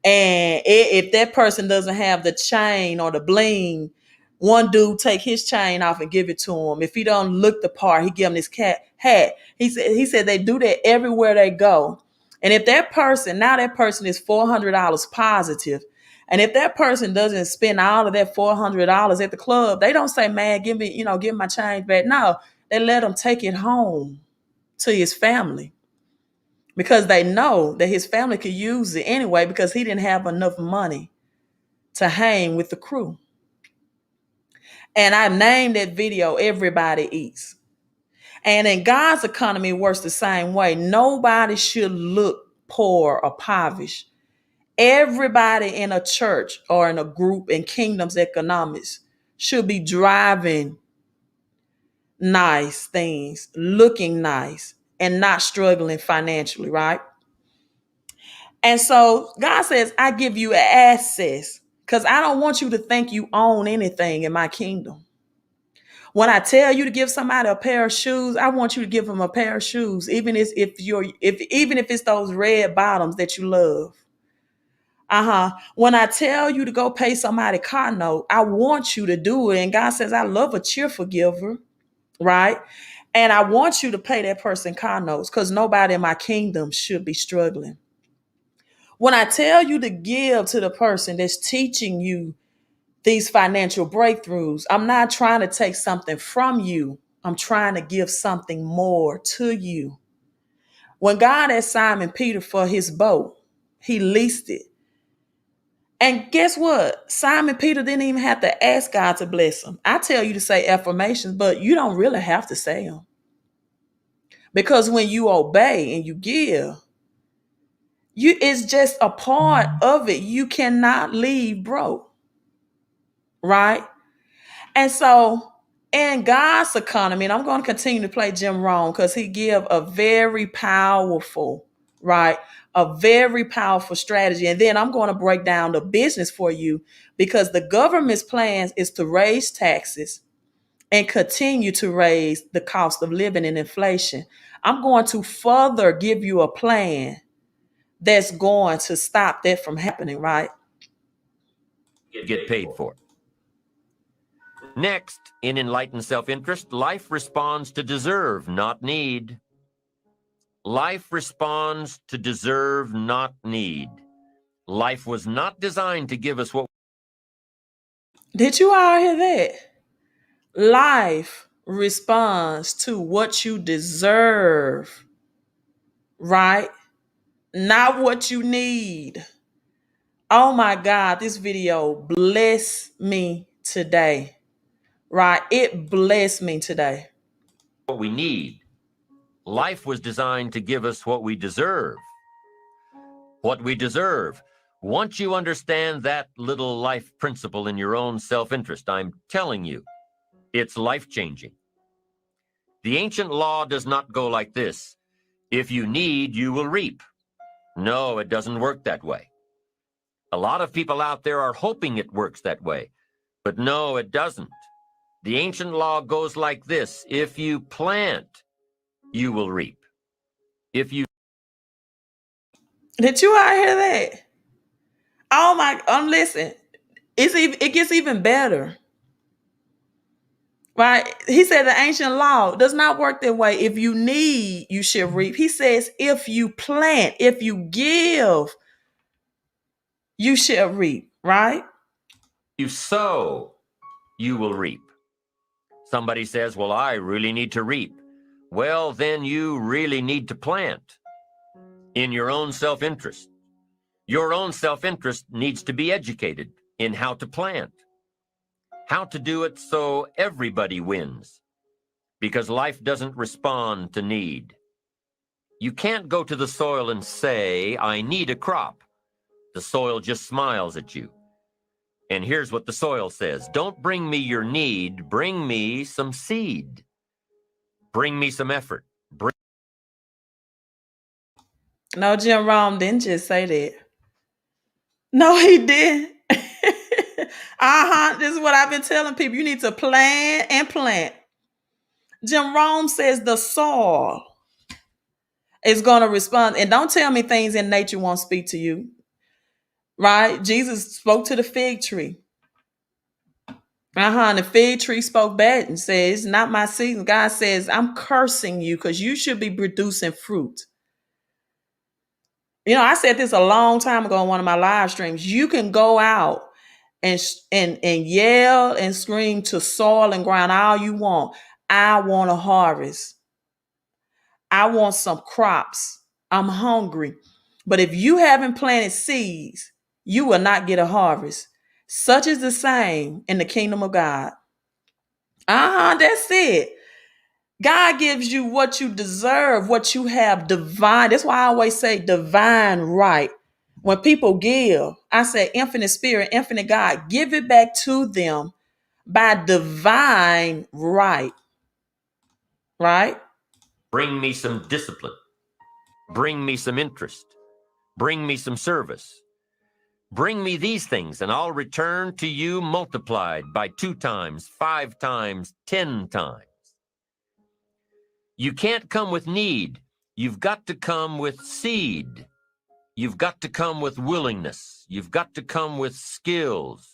And if that person doesn't have the chain or the bling, one dude take his chain off and give it to him. If he don't look the part, he give him his hat. He said they do that everywhere they go. And if that person, now that person is $400 positive, and if that person doesn't spend all of that $400 at the club, they don't say, "Man, give me, give my change back." No, they let him take it home to his family, because they know that his family could use it anyway, because he didn't have enough money to hang with the crew. And I named that video "Everybody Eats." And in God's economy, it works the same way. Nobody should look poor or impoverished. Everybody in a church or in a group in kingdom's economics should be driving nice things, looking nice, and not struggling financially, right? And so God says, I give you access, because I don't want you to think you own anything in my kingdom. When I tell you to give somebody a pair of shoes, I want you to give them a pair of shoes, even if it's those red bottoms that you love. When I tell you to go pay somebody car note, I want you to do it. And God says, I love a cheerful giver, right? And I want you to pay that person car notes, because nobody in my kingdom should be struggling. When I tell you to give to the person that's teaching you these financial breakthroughs, I'm not trying to take something from you. I'm trying to give something more to you. When God asked Simon Peter for his boat, he leased it. And guess what? Simon Peter didn't even have to ask God to bless him. I tell you to say affirmations, but you don't really have to say them. Because when you obey and you give, it's just a part of it. You cannot leave broke, right? And so in God's economy, and I'm going to continue to play Jim Rohn, because he give a very powerful, right? A very powerful strategy. And then I'm going to break down the business for you, because the government's plans is to raise taxes and continue to raise the cost of living and inflation. I'm going to further give you a plan that's going to stop that from happening, right? Get paid for. Next, in enlightened self-interest, life responds to deserve, not need. Life responds to deserve, not need. Life was not designed to give us what. Did you all hear that? Life responds to what you deserve, right? Not what you need. Oh my God, this video blessed me today, right? It blessed me today. What we need. Life was designed to give us what we deserve. What we deserve. Once you understand that little life principle in your own self-interest, I'm telling you, it's life-changing. The ancient law does not go like this. If you need, you will reap. No, it doesn't work that way. A lot of people out there are hoping it works that way, but no, it doesn't. The ancient law goes like this. If you plant, you will reap. If you... Did you all hear that? Oh my, listen, it gets even better. Right? He said the ancient law does not work that way. If you need, you should reap. He says, if you plant, if you give, you shall reap, right? You sow, you will reap. Somebody says, well, I really need to reap. Well, then you really need to plant in your own self-interest. Your own self-interest needs to be educated in how to plant, how to do it so everybody wins, because life doesn't respond to need. You can't go to the soil and say, I need a crop. The soil just smiles at you. And here's what the soil says: don't bring me your need, bring me some seed. Bring me some effort. No, Jim Rome didn't just say that. No, he didn't. This is what I've been telling people. You need to plan and plant. Jim Rome says the soil is going to respond. And don't tell me things in nature won't speak to you. Right? Jesus spoke to the fig tree. And the fig tree spoke back and said, it's not my season. God says, I'm cursing you because you should be producing fruit. You know, I said this a long time ago on one of my live streams. You can go out and yell and scream to soil and ground all you want. I want a harvest. I want some crops. I'm hungry. But if you haven't planted seeds, you will not get a harvest. Such is the same in the kingdom of God. That's it. God gives you what you deserve, what you have divine. That's why I always say divine right. When people give, I say infinite spirit, infinite God, give it back to them by divine right. Right? Bring me some discipline. Bring me some interest. Bring me some service. Bring me these things, and I'll return to you multiplied by 2 times, 5 times, 10 times. You can't come with need. You've got to come with seed. You've got to come with willingness. You've got to come with skills.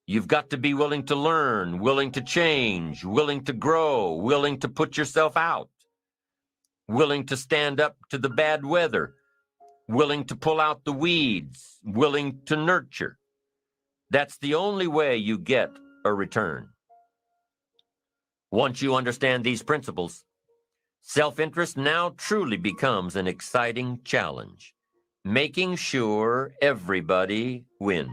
You've got to be willing to learn, willing to change, willing to grow, willing to put yourself out, willing to stand up to the bad weather, willing to pull out the weeds, willing to nurture. That's the only way you get a return. Once you understand these principles, self-interest now truly becomes an exciting challenge, making sure everybody wins.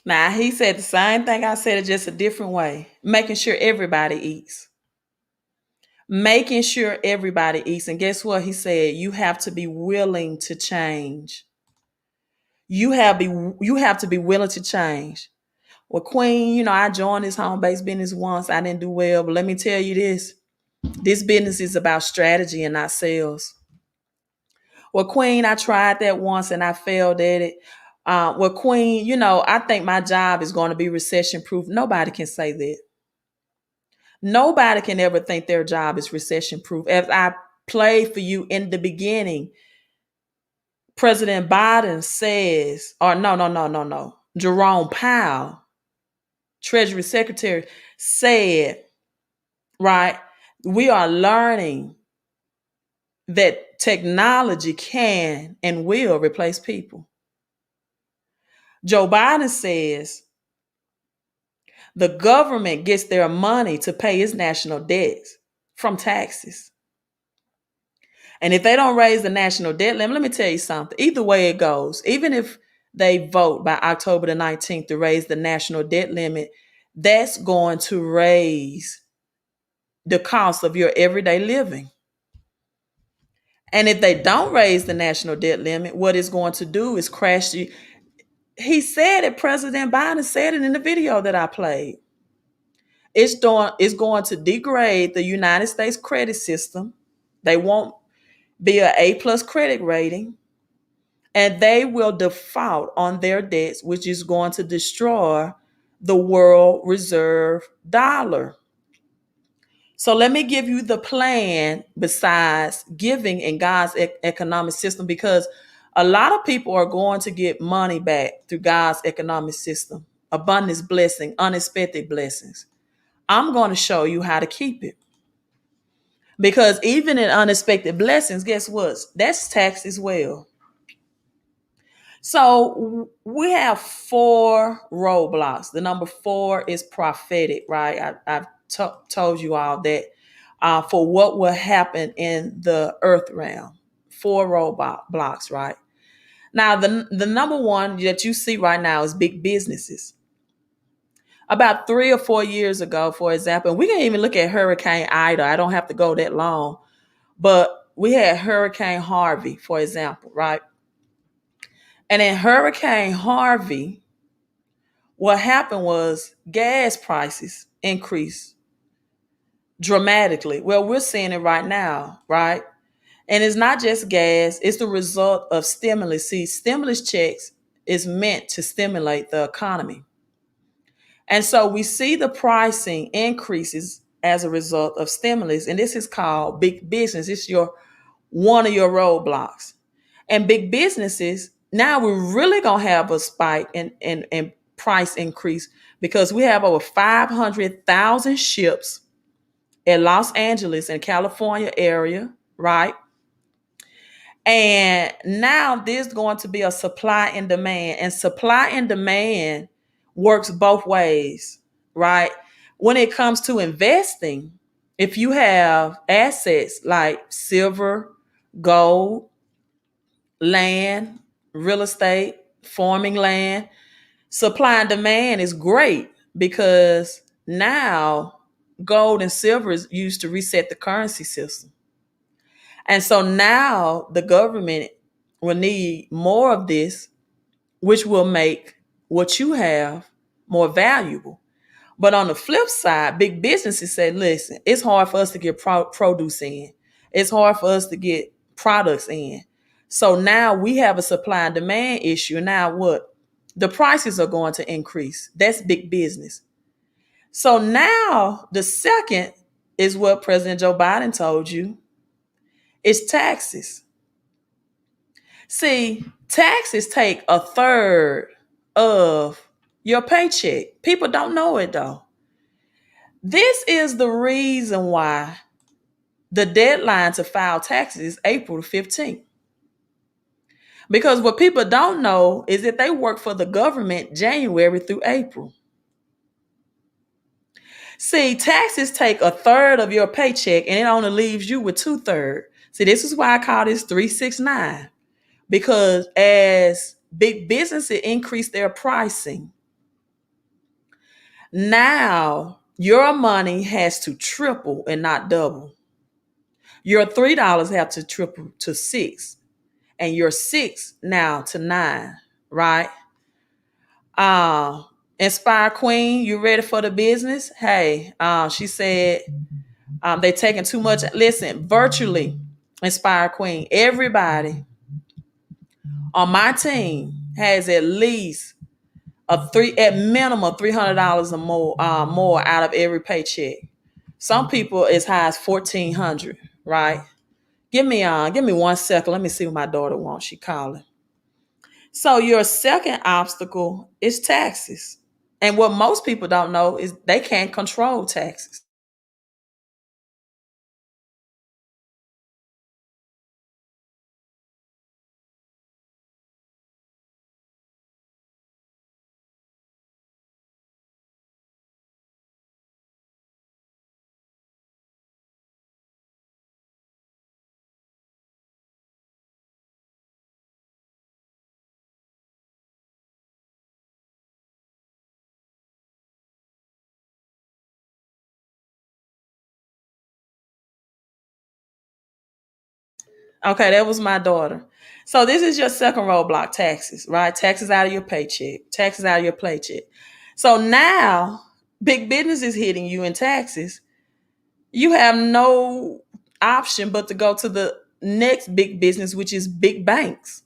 Now, he said the same thing I said, it just a different way. Making sure everybody eats. Making sure everybody eats. And guess what? He said, you have to be willing to change. You have to be willing to change. Well, Queen, you know, I joined this home-based business once. I didn't do well, but let me tell you this. This business is about strategy and not sales. Well, Queen, I tried that once and I failed at it. Well, Queen, you know, I think my job is going to be recession-proof. Nobody can say that. Nobody can ever think their job is recession-proof. As I played for you in the beginning, President Biden says, or no. Jerome Powell, Treasury Secretary, said, right, we are learning that technology can and will replace people. Joe Biden says the government gets their money to pay its national debts from taxes. And if they don't raise the national debt limit, let me tell you something. Either way it goes, even if they vote by October the 19th to raise the national debt limit, that's going to raise the cost of your everyday living. And if they don't raise the national debt limit, what it's going to do is crash you. He said it, President Biden said it in the video that I played. It's going to degrade the United States credit system. They won't be an A+ credit rating. And they will default on their debts, which is going to destroy the world reserve dollar. So let me give you the plan besides giving in God's economic system, because a lot of people are going to get money back through God's economic system, abundance, blessing, unexpected blessings. I'm going to show you how to keep it. Because even in unexpected blessings, guess what? That's tax as well. So we have 4 roadblocks. The number 4 is prophetic, right? I've told you all that for what will happen in the earth realm. 4 roadblocks, right? Now, the number 1 that you see right now is big businesses. About 3 or 4 years ago, for example, we can even look at Hurricane Ida. I don't have to go that long. But we had Hurricane Harvey, for example, right? And in Hurricane Harvey, what happened was gas prices increased dramatically. Well, we're seeing it right now, right? And it's not just gas, it's the result of stimulus. See, stimulus checks is meant to stimulate the economy. And so we see the pricing increases as a result of stimulus. And this is called big business. It's your one of your roadblocks. And big businesses, now we're really gonna have a spike in price increase because we have over 500,000 ships in Los Angeles and California area, right? And now there's going to be a supply and demand, and supply and demand works both ways, right? When it comes to investing, if you have assets like silver, gold, land, real estate, farming land, supply and demand is great because now gold and silver is used to reset the currency system. And so now the government will need more of this, which will make what you have more valuable. But on the flip side, big businesses say, listen, it's hard for us to get produce in. It's hard for us to get products in. So now we have a supply and demand issue. Now what? The prices are going to increase. That's big business. So now the second is what President Joe Biden told you. It's taxes. See, taxes take a third of your paycheck. People don't know it though. This is the reason why the deadline to file taxes is April 15th. Because what people don't know is that they work for the government January through April. See, taxes take a third of your paycheck and it only leaves you with 2/3. See, this is why I call this 369. Because as big businesses increase their pricing, now your money has to triple and not double. Your $3 have to triple to 6, and your 6 now to 9, right? Inspire Queen, you ready for the business? Hey, she said they taking too much. Listen, virtually, Inspire Queen, everybody on my team has at least at minimum $300 or more out of every paycheck. Some people as high as 1,400, right? Give me 1 second. Let me see what my daughter wants. She calling. So your second obstacle is taxes. And what most people don't know is they can't control taxes. Okay, that was my daughter. So this is your second roadblock, taxes, right? Taxes out of your paycheck, taxes out of your paycheck. So now big business is hitting you in taxes. You have no option but to go to the next big business, which is big banks.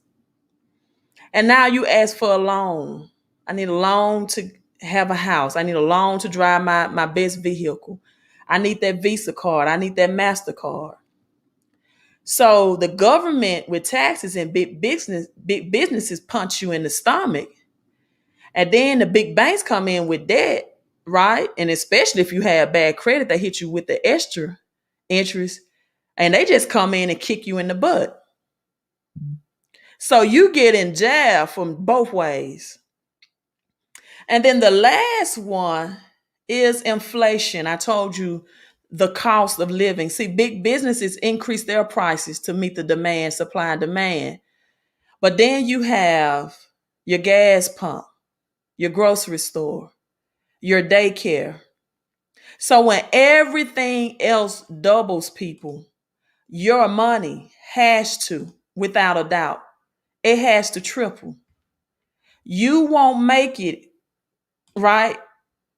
And now you ask for a loan. I need a loan to have a house. I need a loan to drive my best vehicle. I need that Visa card. I need that MasterCard. So the government with taxes and big businesses punch you in the stomach. And then the big banks come in with debt, right? And especially if you have bad credit, they hit you with the extra interest and they just come in and kick you in the butt. So you get in jail from both ways. And then the last one is inflation. I told you the cost of living. See, big businesses increase their prices to meet the demand, supply and demand. But then you have your gas pump, your grocery store, your daycare. So when everything else doubles, people, your money has to, without a doubt, it has to triple. You won't make it, right,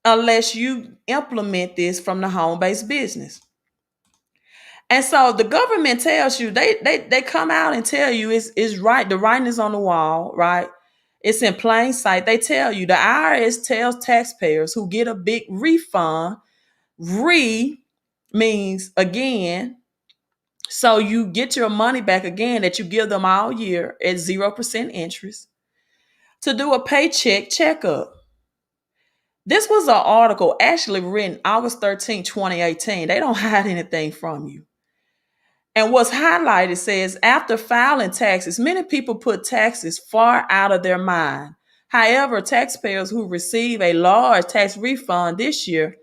unless you implement this from the home-based business. And so the government tells you, they come out and tell you it's right. The writing is on the wall, right? It's in plain sight. They tell you, the IRS tells taxpayers who get a big refund, means again, so you get your money back again that you give them all year at 0% interest, to do a paycheck checkup. This was an article actually written August 13, 2018. They don't hide anything from you. And what's highlighted says, after filing taxes, many people put taxes far out of their mind. However, taxpayers who receive a large tax refund this year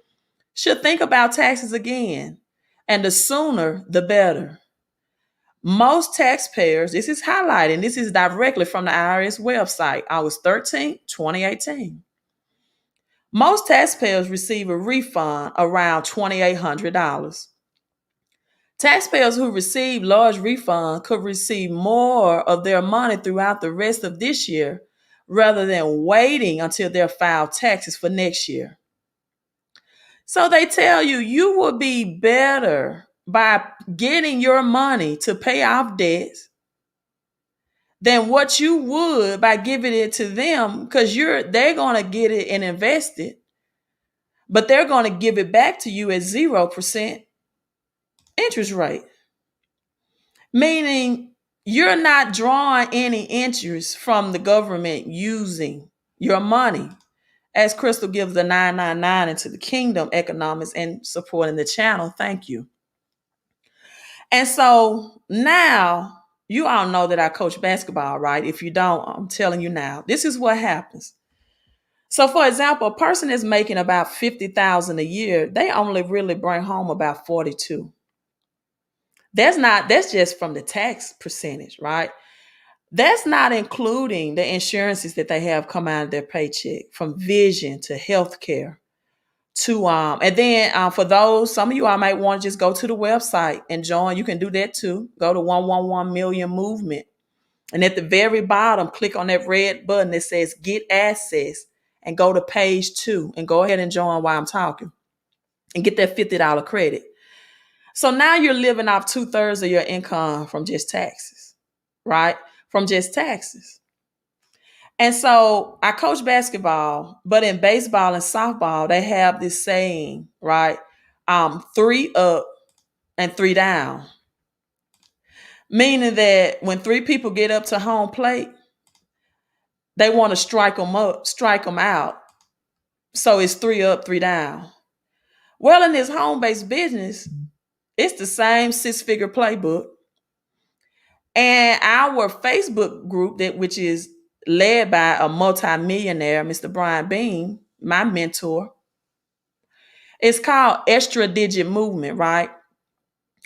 should think about taxes again. And the sooner, the better. Most taxpayers, this is highlighted, this is directly from the IRS website, August 13, 2018. Most taxpayers receive a refund around $2,800. Taxpayers who receive large refunds could receive more of their money throughout the rest of this year rather than waiting until they're filed taxes for next year. So they tell you, you will be better by getting your money to pay off debts than what you would by giving it to them, because they're going to get it and invest it, but they're going to give it back to you at 0% interest rate. Meaning you're not drawing any interest from the government using your money. As Crystal gives the 999 into the kingdom economics and supporting the channel. Thank you. And so now you all know that I coach basketball, right? If you don't, I'm telling you now, this is what happens. So for example, a person is making about 50,000 a year. They only really bring home about 42. That's just from the tax percentage, right? That's not including the insurances that they have come out of their paycheck, from vision to healthcare to and then for those, some of you, I might want to just go to the website and join. You can do that too. Go to 111 Million Movement. And at the very bottom, click on that red button that says Get Access and go to page 2 and go ahead and join while I'm talking and get that $50 credit. So now you're living off 2/3 of your income from just taxes, right? From just taxes. And so I coach basketball, but in baseball and softball, they have this saying, right? 3 up and 3 down. Meaning that when 3 people get up to home plate, they want to strike them out. So it's 3 up, 3 down. Well, in this home-based business, it's the same 6-figure playbook. And our Facebook group, which is led by a multimillionaire, Mr. Brian Bean, my mentor, it's called Extra Digit Movement, right?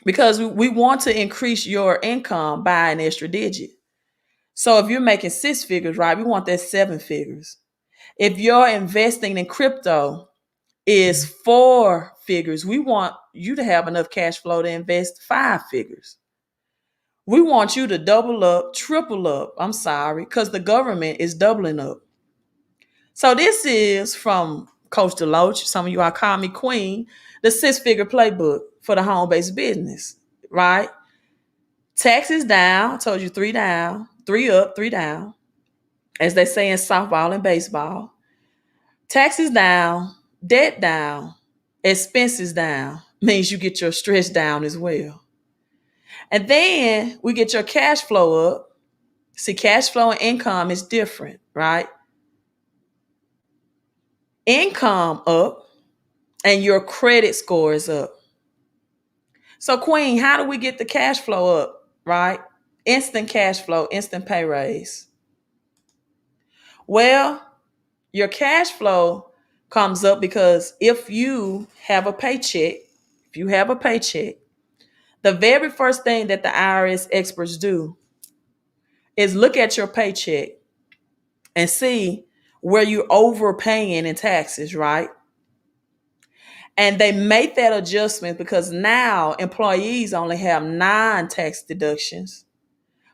Because we want to increase your income by an extra digit. So if you're making 6 figures, right, we want that 7 figures. If you're investing in crypto is 4 figures, we want you to have enough cash flow to invest 5 figures. We want you to double up, triple up. I'm sorry, because the government is doubling up. So this is from Coach Deloach. Some of you all call me Queen, the 6-figure playbook for the home-based business, right? Taxes down, I told you 3 down, 3 up, 3 down, as they say in softball and baseball. Taxes down, debt down, expenses down, means you get your stress down as well. And then we get your cash flow up. See, cash flow and income is different, right? Income up and your credit score is up. So Queen, how do we get the cash flow up, right? Instant cash flow, instant pay raise. Well, your cash flow comes up because if you have a paycheck, the very first thing that the IRS experts do is look at your paycheck and see where you're overpaying in taxes, right? And they made that adjustment because now employees only have 9 tax deductions.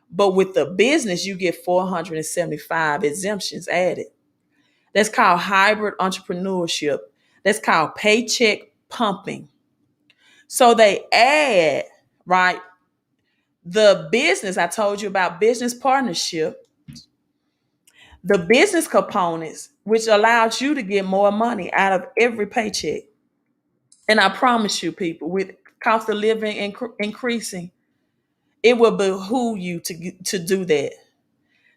But with the business, you get 475 exemptions added. That's called hybrid entrepreneurship. That's called paycheck pumping. So they add, right, the business. I told you about business partnership, the business components, which allows you to get more money out of every paycheck. And I promise you, people, with cost of living increasing, it will behoove you to do that.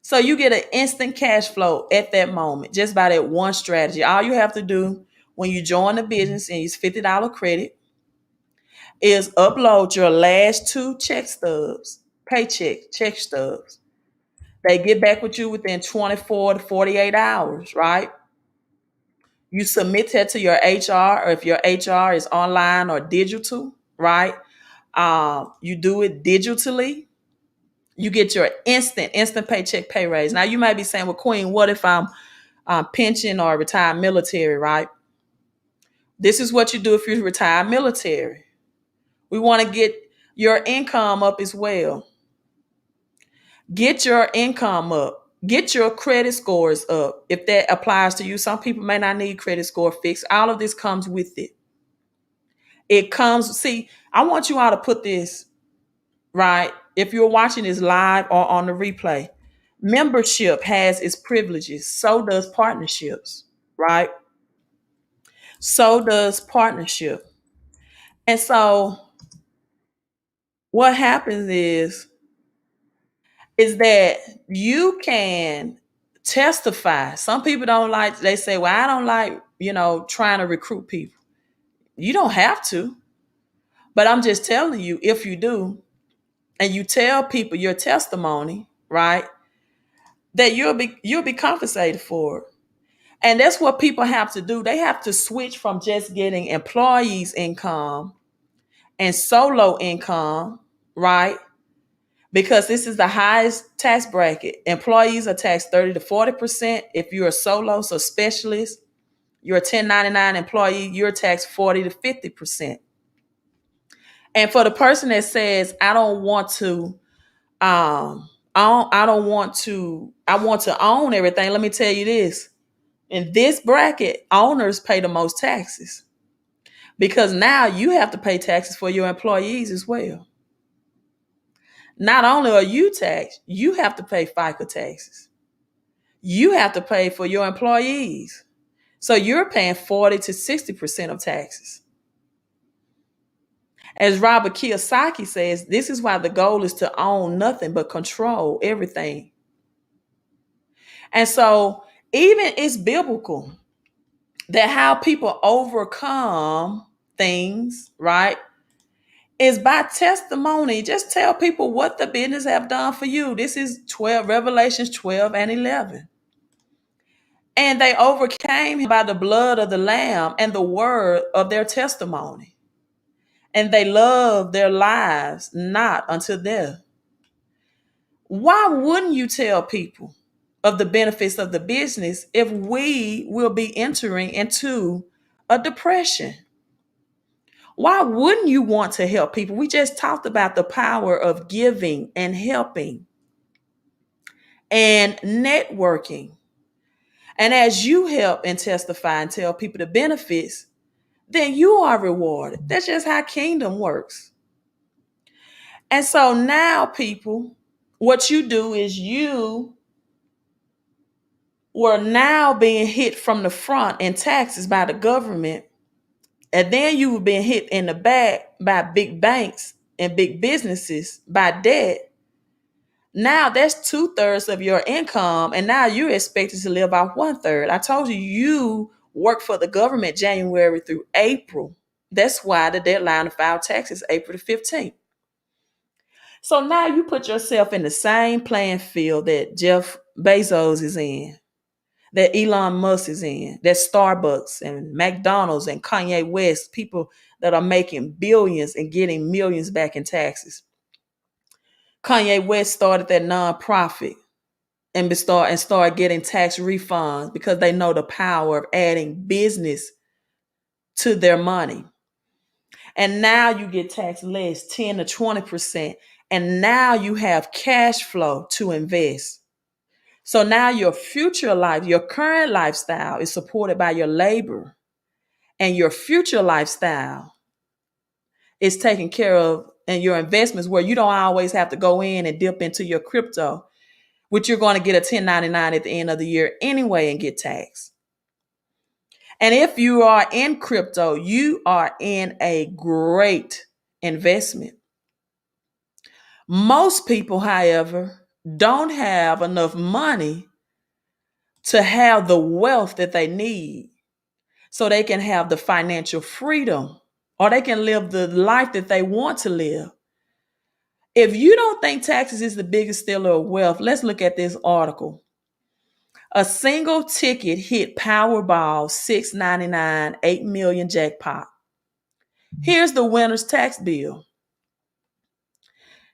So you get an instant cash flow at that moment just by that one strategy. All you have to do when you join the business and use $50 credit is upload your last 2 check stubs, paycheck check stubs. They get back with you within 24 to 48 hours, right? You submit that to your HR, or if your HR is online or digital, right? You do it digitally. You get your instant paycheck pay raise. Now you might be saying, well, Queen, what if I'm pension or retired military, right? This is what you do if you're retired military. We want to get your income up as well. Get your income up. Get your credit scores up if that applies to you. Some people may not need credit score fixed. All of this comes with it. It comes, see, I want you all to put this, right? If you're watching this live or on the replay, membership has its privileges. So does partnerships, right? So does partnership. And so what happens is that you can testify. Some people don't like, they say, well, I don't like, trying to recruit people. You don't have to. But I'm just telling you, if you do, and you tell people your testimony, right, that you'll be compensated for it. And that's what people have to do. They have to switch from just getting employees income and solo income, right? Because this is the highest tax bracket. Employees are taxed 30 to 40%. If you're a solo, so specialist, you're a 1099 employee, you're taxed 40 to 50%. And for the person that says, I don't want to, I want to own everything. Let me tell you this. In this bracket, owners pay the most taxes because now you have to pay taxes for your employees as well. Not only are you taxed, you have to pay FICA taxes. You have to pay for your employees. So you're paying 40 to 60% of taxes. As Robert Kiyosaki says, this is why the goal is to own nothing but control everything. And so even it's biblical that how people overcome things, right, is by testimony. Just tell people what the business have done for you. This is Revelations 12 and 11. And they overcame him by the blood of the Lamb and the word of their testimony. And they loved their lives not unto death. Why wouldn't you tell people of the benefits of the business if we will be entering into a depression? Why wouldn't you want to help people? We just talked about the power of giving and helping and networking. And as you help and testify and tell people the benefits, then you are rewarded. That's just how kingdom works. And so now, people, what you do is you were now being hit from the front in taxes by the government. And then you were being hit in the back by big banks and big businesses by debt. Now that's 2/3 of your income. And now you're expected to live off 1/3. I told you, you work for the government January through April. That's why the deadline to file taxes is April the 15th. So now you put yourself in the same playing field that Jeff Bezos is in, that Elon Musk is in, that Starbucks and McDonald's and Kanye West, people that are making billions and getting millions back in taxes. Kanye West started that nonprofit and start getting tax refunds because they know the power of adding business to their money. And now you get taxed less, 10 to 20%. And now you have cash flow to invest. So now your future life, your current lifestyle is supported by your labor, and your future lifestyle is taken care of, and your investments where you don't always have to go in and dip into your crypto, which you're going to get a 1099 at the end of the year anyway and get taxed. And if you are in crypto, you are in a great investment. Most people, however, don't have enough money to have the wealth that they need so they can have the financial freedom, or they can live the life that they want to live. If you don't think taxes is the biggest stealer of wealth, let's look at this article. A single ticket hit Powerball 699 $8 million jackpot. Here's the winner's tax bill.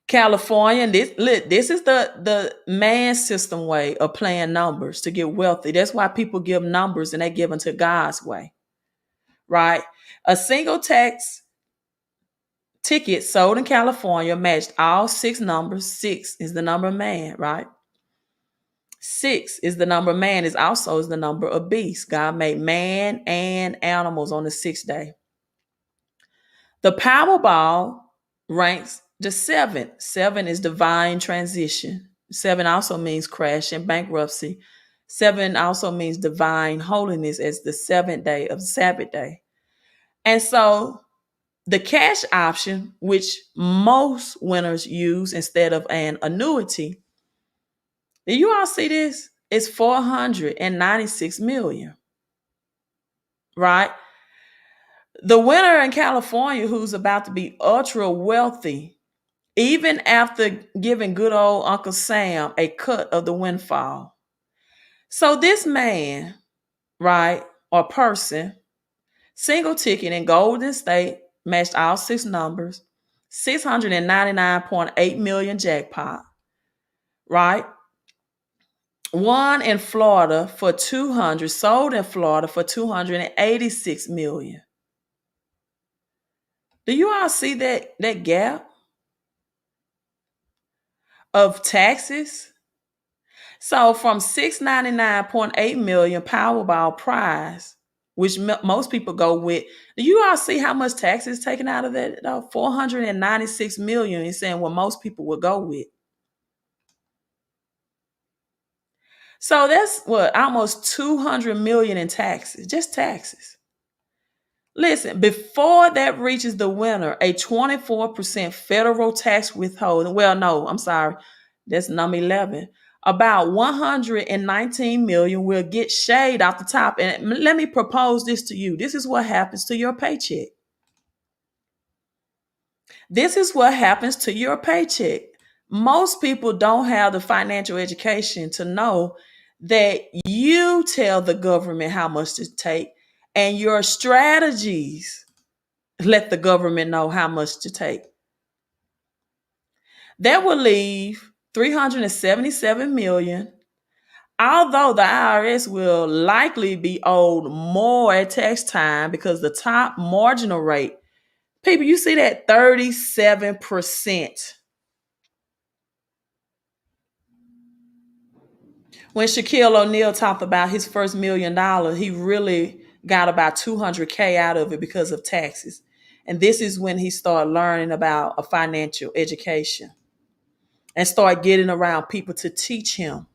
California, this is the man system way of playing numbers to get wealthy. That's why people give numbers and they give them to God's way, right? A single tax ticket sold in California matched all 6 numbers. 6 is the number of man, right? 6 is the number of man, is also is the number of beast. God made man and animals on the 6th day. The Powerball ranks the 7th. 7 is divine transition. 7 also means crash and bankruptcy. 7 also means divine holiness as the 7th day of Sabbath day. And so the cash option, which most winners use instead of an annuity, do you all see this? It's 496 million, right? The winner in California, who's about to be ultra wealthy, even after giving good old Uncle Sam a cut of the windfall. So this man, right, or person, single ticket in Golden State, matched all 6 numbers, 699.8 million jackpot, right? One in Florida for 200, sold in Florida for 286 million. Do you all see that gap of taxes? So from 699.8 million Powerball prize, which most people go with, do you all see how much tax is taken out of that? 496 million is saying what most people would go with. So that's what, almost 200 million in taxes, just taxes. Listen, before that reaches the winner, a 24% federal tax withholding. Well, no, I'm sorry. That's number 11. About 119 million will get shaved off the top. And let me propose this to you. This is what happens to your paycheck. This is what happens to your paycheck. Most people don't have the financial education to know that you tell the government how much to take, and your strategies let the government know how much to take. That will leave 377 million. Although the IRS will likely be owed more at tax time because the top marginal rate, people, you see that 37%. When Shaquille O'Neal talked about his first $1 million, he really got about 200K out of it because of taxes. And this is when he started learning about a financial education and start getting around people to teach him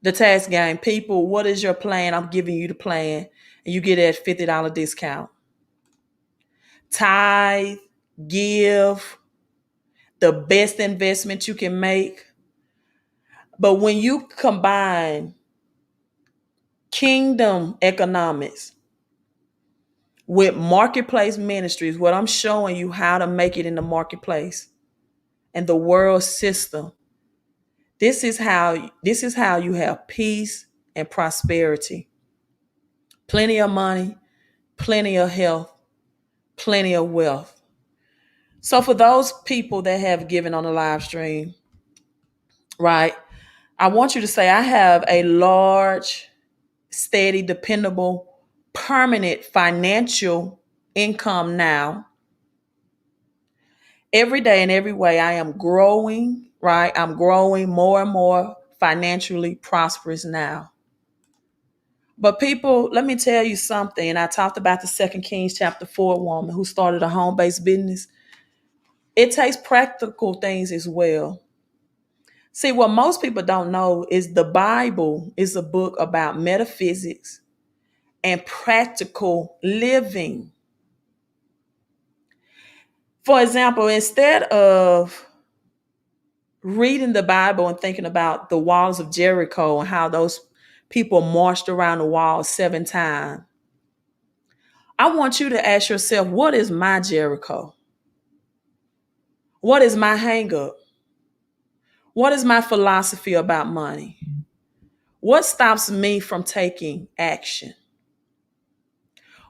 the tax game. People, what is your plan? I'm giving you the plan, and you get a $50 discount. Tithe, give, the best investment you can make. But when you combine kingdom economics with marketplace ministries, what I'm showing you how to make it in the marketplace and the world system, this is how you have peace and prosperity. Plenty of money, plenty of health, plenty of wealth. So for those people that have given on the live stream, right, I want you to say, I have a large, steady, dependable permanent financial income now. Every day in every way, I am growing, right? I'm growing more and more financially prosperous now. But people, let me tell you something. And I talked about the Second Kings chapter 4 woman who started a home-based business. It takes practical things as well. See, what most people don't know is the Bible is a book about metaphysics and practical living. For example, instead of reading the Bible and thinking about the walls of Jericho and how those people marched around the wall 7 times, I want you to ask yourself, what is my Jericho? What is my hang up? What is my philosophy about money? What stops me from taking action?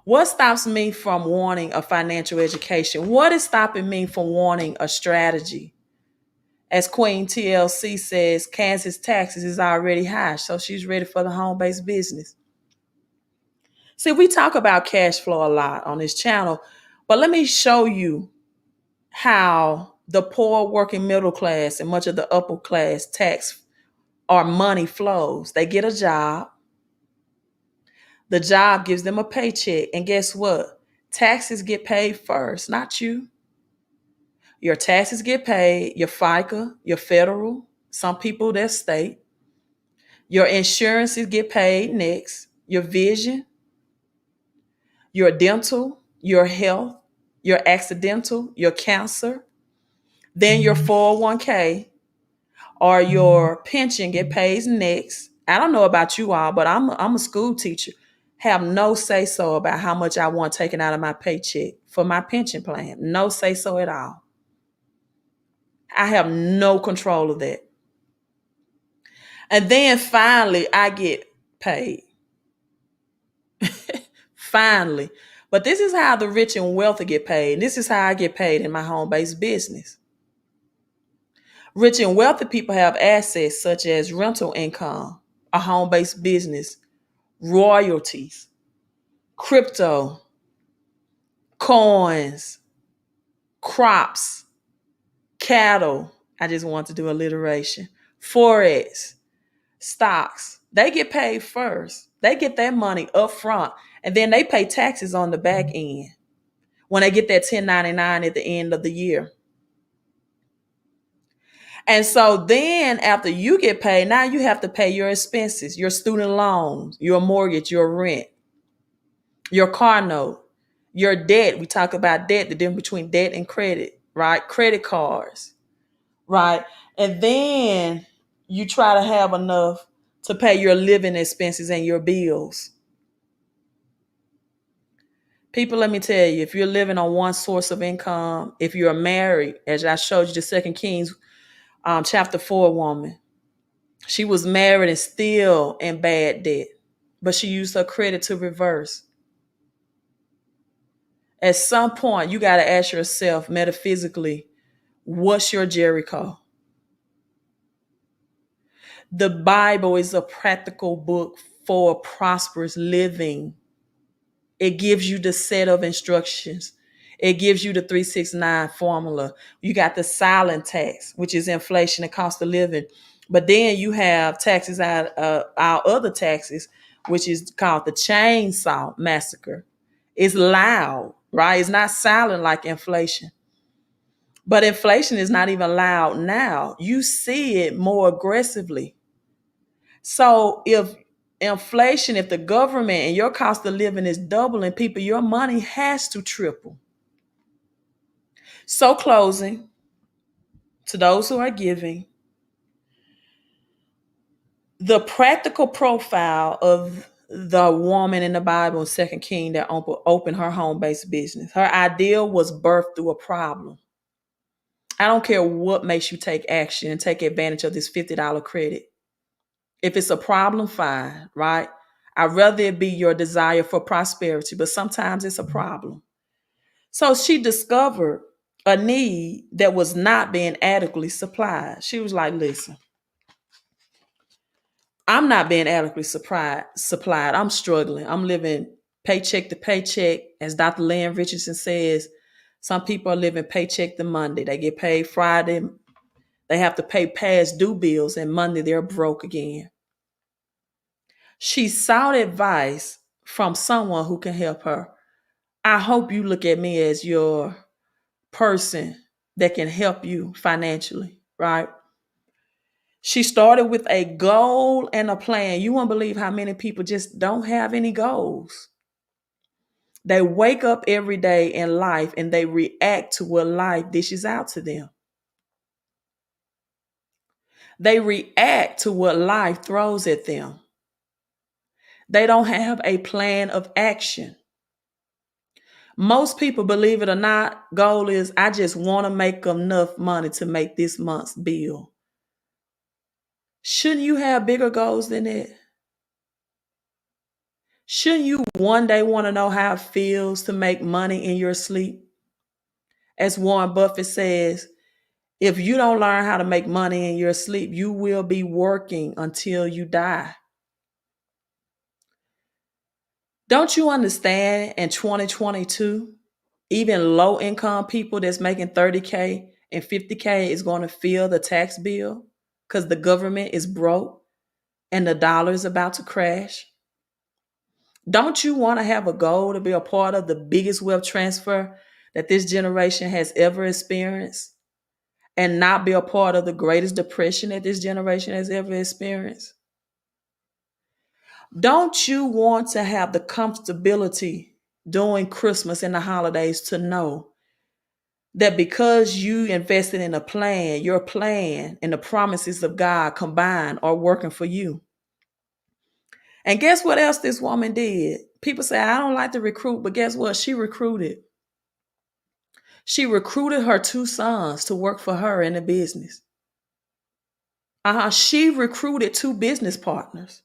What stops me from wanting a financial education? What is stopping me from wanting a strategy? As Queen TLC says, Kansas taxes is already high, so she's ready for the home-based business. See, we talk about cash flow a lot on this channel, but let me show you how the poor working middle class and much of the upper class tax or money flows. They get a job. The job gives them a paycheck. And guess what? Taxes get paid first, not you. Your taxes get paid, your FICA, your federal, some people their state. Your insurances get paid next, your vision, your dental, your health, your accidental, your cancer, then your 401k or your pension get paid next. I don't know about you all, but I'm a school teacher. Have no say so about how much I want taken out of my paycheck for my pension plan. No say so at all. I have no control of that. And then finally, I get paid. Finally. But this is how the rich and wealthy get paid. This is how I get paid in my home-based business. Rich and wealthy people have assets such as rental income, a home-based business, royalties, crypto, coins, crops, cattle. I just want to do alliteration. Forex, stocks. They get paid first. They get their money up front, and then they pay taxes on the back end when they get that 1099 at the end of the year. And so then after you get paid, now you have to pay your expenses, your student loans, your mortgage, your rent, your car note, your debt. We talk about debt, the difference between debt and credit, right? Credit cards, right? And then you try to have enough to pay your living expenses and your bills. People, let me tell you, if you're living on one source of income, if you're married, as I showed you the Second Kings chapter 4 woman, she was married and still in bad debt, but she used her credit to reverse. At some point, you got to ask yourself metaphysically, what's your Jericho? The Bible is a practical book for prosperous living. It gives you the set of instructions. It gives you the 369 formula. You got the silent tax, which is inflation and cost of living. But then you have taxes out our other taxes, which is called the chainsaw massacre. It's loud, right? It's not silent like inflation. But inflation is not even loud now. You see it more aggressively. So if inflation, if the government and your cost of living is doubling, people, your money has to triple. So closing, to those who are giving, the practical profile of the woman in the Bible in 2 King that opened her home-based business. Her ideal was birthed through a problem. I don't care what makes you take action and take advantage of this $50 credit. If it's a problem, fine, right? I'd rather it be your desire for prosperity, but sometimes it's a problem. So she discovered a need that was not being adequately supplied. She was like, listen, I'm not being adequately supplied. I'm struggling. I'm living paycheck to paycheck. As Dr. Lynn Richardson says, some people are living paycheck to Monday. They get paid Friday. They have to pay past due bills, and Monday they're broke again. She sought advice from someone who can help her. I hope you look at me as your person that can help you financially, right? She started with a goal and a plan. You won't believe how many people just don't have any goals. They wake up every day in life and they react to what life dishes out to them. They react to what life throws at them. They don't have a plan of action. Most people, believe it or not, goal is I just want to make enough money to make this month's bill. Shouldn't you have bigger goals than that? Shouldn't you one day want to know how it feels to make money in your sleep? As Warren Buffett says, if you don't learn how to make money in your sleep, you will be working until you die. Don't you understand in 2022, even low income people that's making 30K and 50K is going to feel the tax bill because the government is broke and the dollar is about to crash? Don't you want to have a goal to be a part of the biggest wealth transfer that this generation has ever experienced and not be a part of the greatest depression that this generation has ever experienced? Don't you want to have the comfortability during Christmas and the holidays to know that because you invested in a plan, your plan and the promises of God combined are working for you? And guess what else this woman did? People say, I don't like to recruit, but guess what? She recruited. She recruited her two sons to work for her in the business. She recruited two business partners.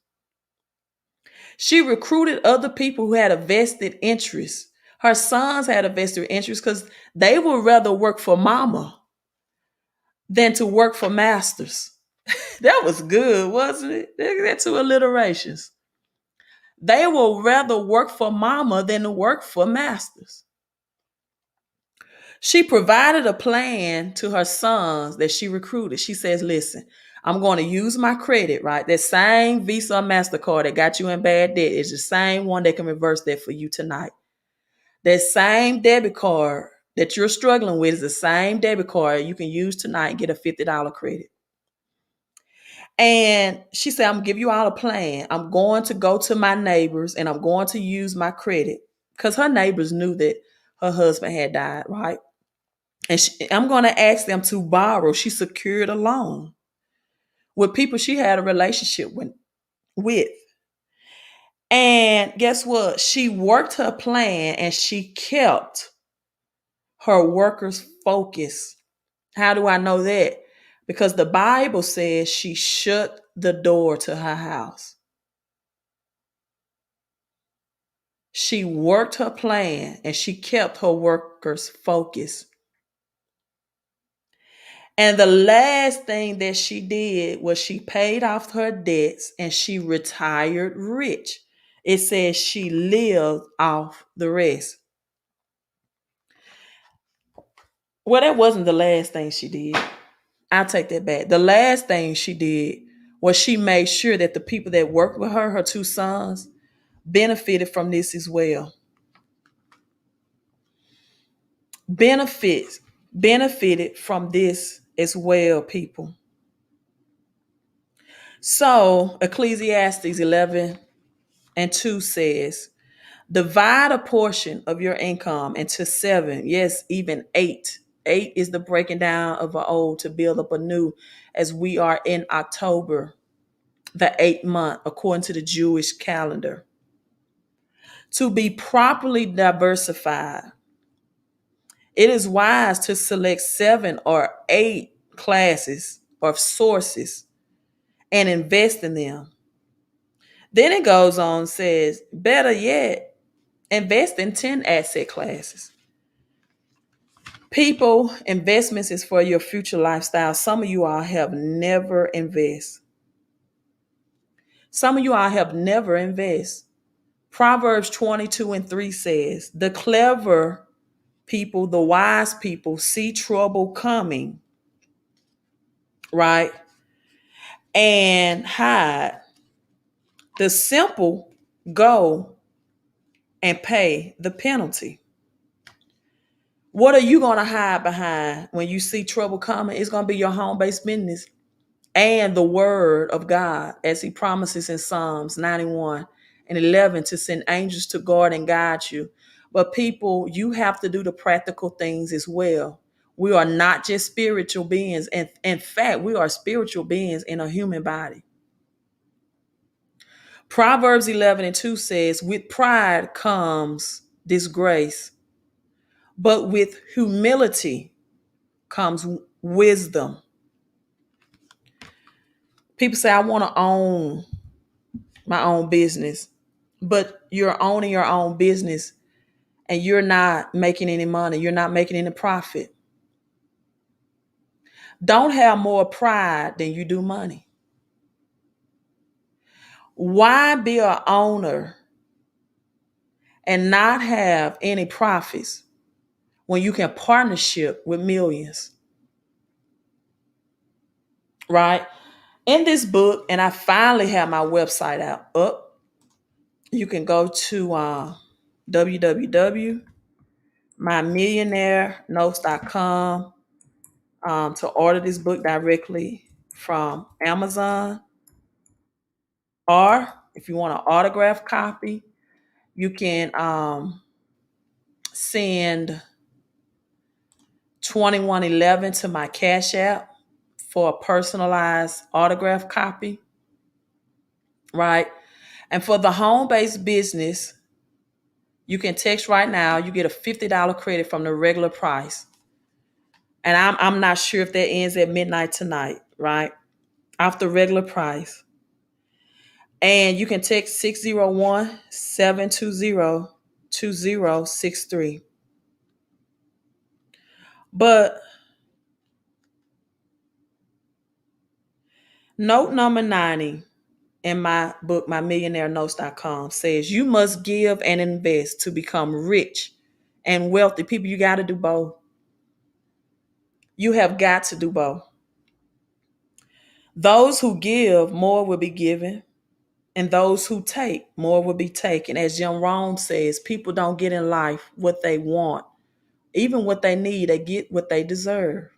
She recruited other people who had a vested interest. Her sons had a vested interest because they would rather work for mama than to work for masters. That was good, wasn't it? That's two alliterations. They will rather work for mama than to work for masters. She provided a plan to her sons that she recruited. She says, listen, I'm going to use my credit, right? That same Visa or MasterCard that got you in bad debt is the same one that can reverse that for you tonight. That same debit card that you're struggling with is the same debit card you can use tonight and get a $50 credit. And she said, I'm going to give you all a plan. I'm going to go to my neighbors and I'm going to use my credit, because her neighbors knew that her husband had died, right? And I'm going to ask them to borrow. She secured a loan with people she had a relationship with. And guess what? She worked her plan and she kept her workers focused. How do I know that? Because the Bible says she shut the door to her house. She worked her plan and she kept her workers focused. And the last thing that she did was she paid off her debts and she retired rich. It says she lived off the rest. Well, that wasn't the last thing she did. I'll take that back. The last thing she did was she made sure that the people that worked with her, her two sons, benefited from this as well. Benefited from this as well, people. So Ecclesiastes 11:2 says, divide a portion of your income into 7, yes, even 8. 8 is the breaking down of an old to build up a new, as we are in October, the 8th month, according to the Jewish calendar. To be properly diversified, it is wise to select 7 or 8 classes or sources and invest in them. Then it goes on, says, better yet, invest in 10 asset classes. People, investments is for your future lifestyle. Some of you all have never invest. Some of you all have never invest. Proverbs 22:3 says, the clever people, the wise people see trouble coming, right? And hide. The simple go and pay the penalty. What are you going to hide behind when you see trouble coming? It's going to be your home-based business and the word of God, as he promises in Psalms 91:11 to send angels to guard and guide you. But people, you have to do the practical things as well. We are not just spiritual beings. And in fact, we are spiritual beings in a human body. Proverbs 11:2 says, with pride comes disgrace, but with humility comes wisdom. People say, I want to own my own business, but you're owning your own business and you're not making any money. You're not making any profit. Don't have more pride than you do money. Why be an owner and not have any profits when you can partnership with millions? Right? In this book, and I finally have my website out up, you can go to www.mymillionairenotes.com to order this book directly from Amazon. Or if you want an autographed copy, you can send 2111 to my Cash App for a personalized autographed copy, right? And for the home-based business, you can text right now. You get a $50 credit from the regular price. And I'm not sure if that ends at midnight tonight, right? Off the regular price. And you can text 601-720-2063. But note number 90 in my book, mymillionairenotes.com, says you must give and invest to become rich and wealthy. People, you got to do both. You have got to do both. Those who give, more will be given. And those who take, more will be taken. As Jim Rohn says, people don't get in life what they want. Even what they need, they get what they deserve.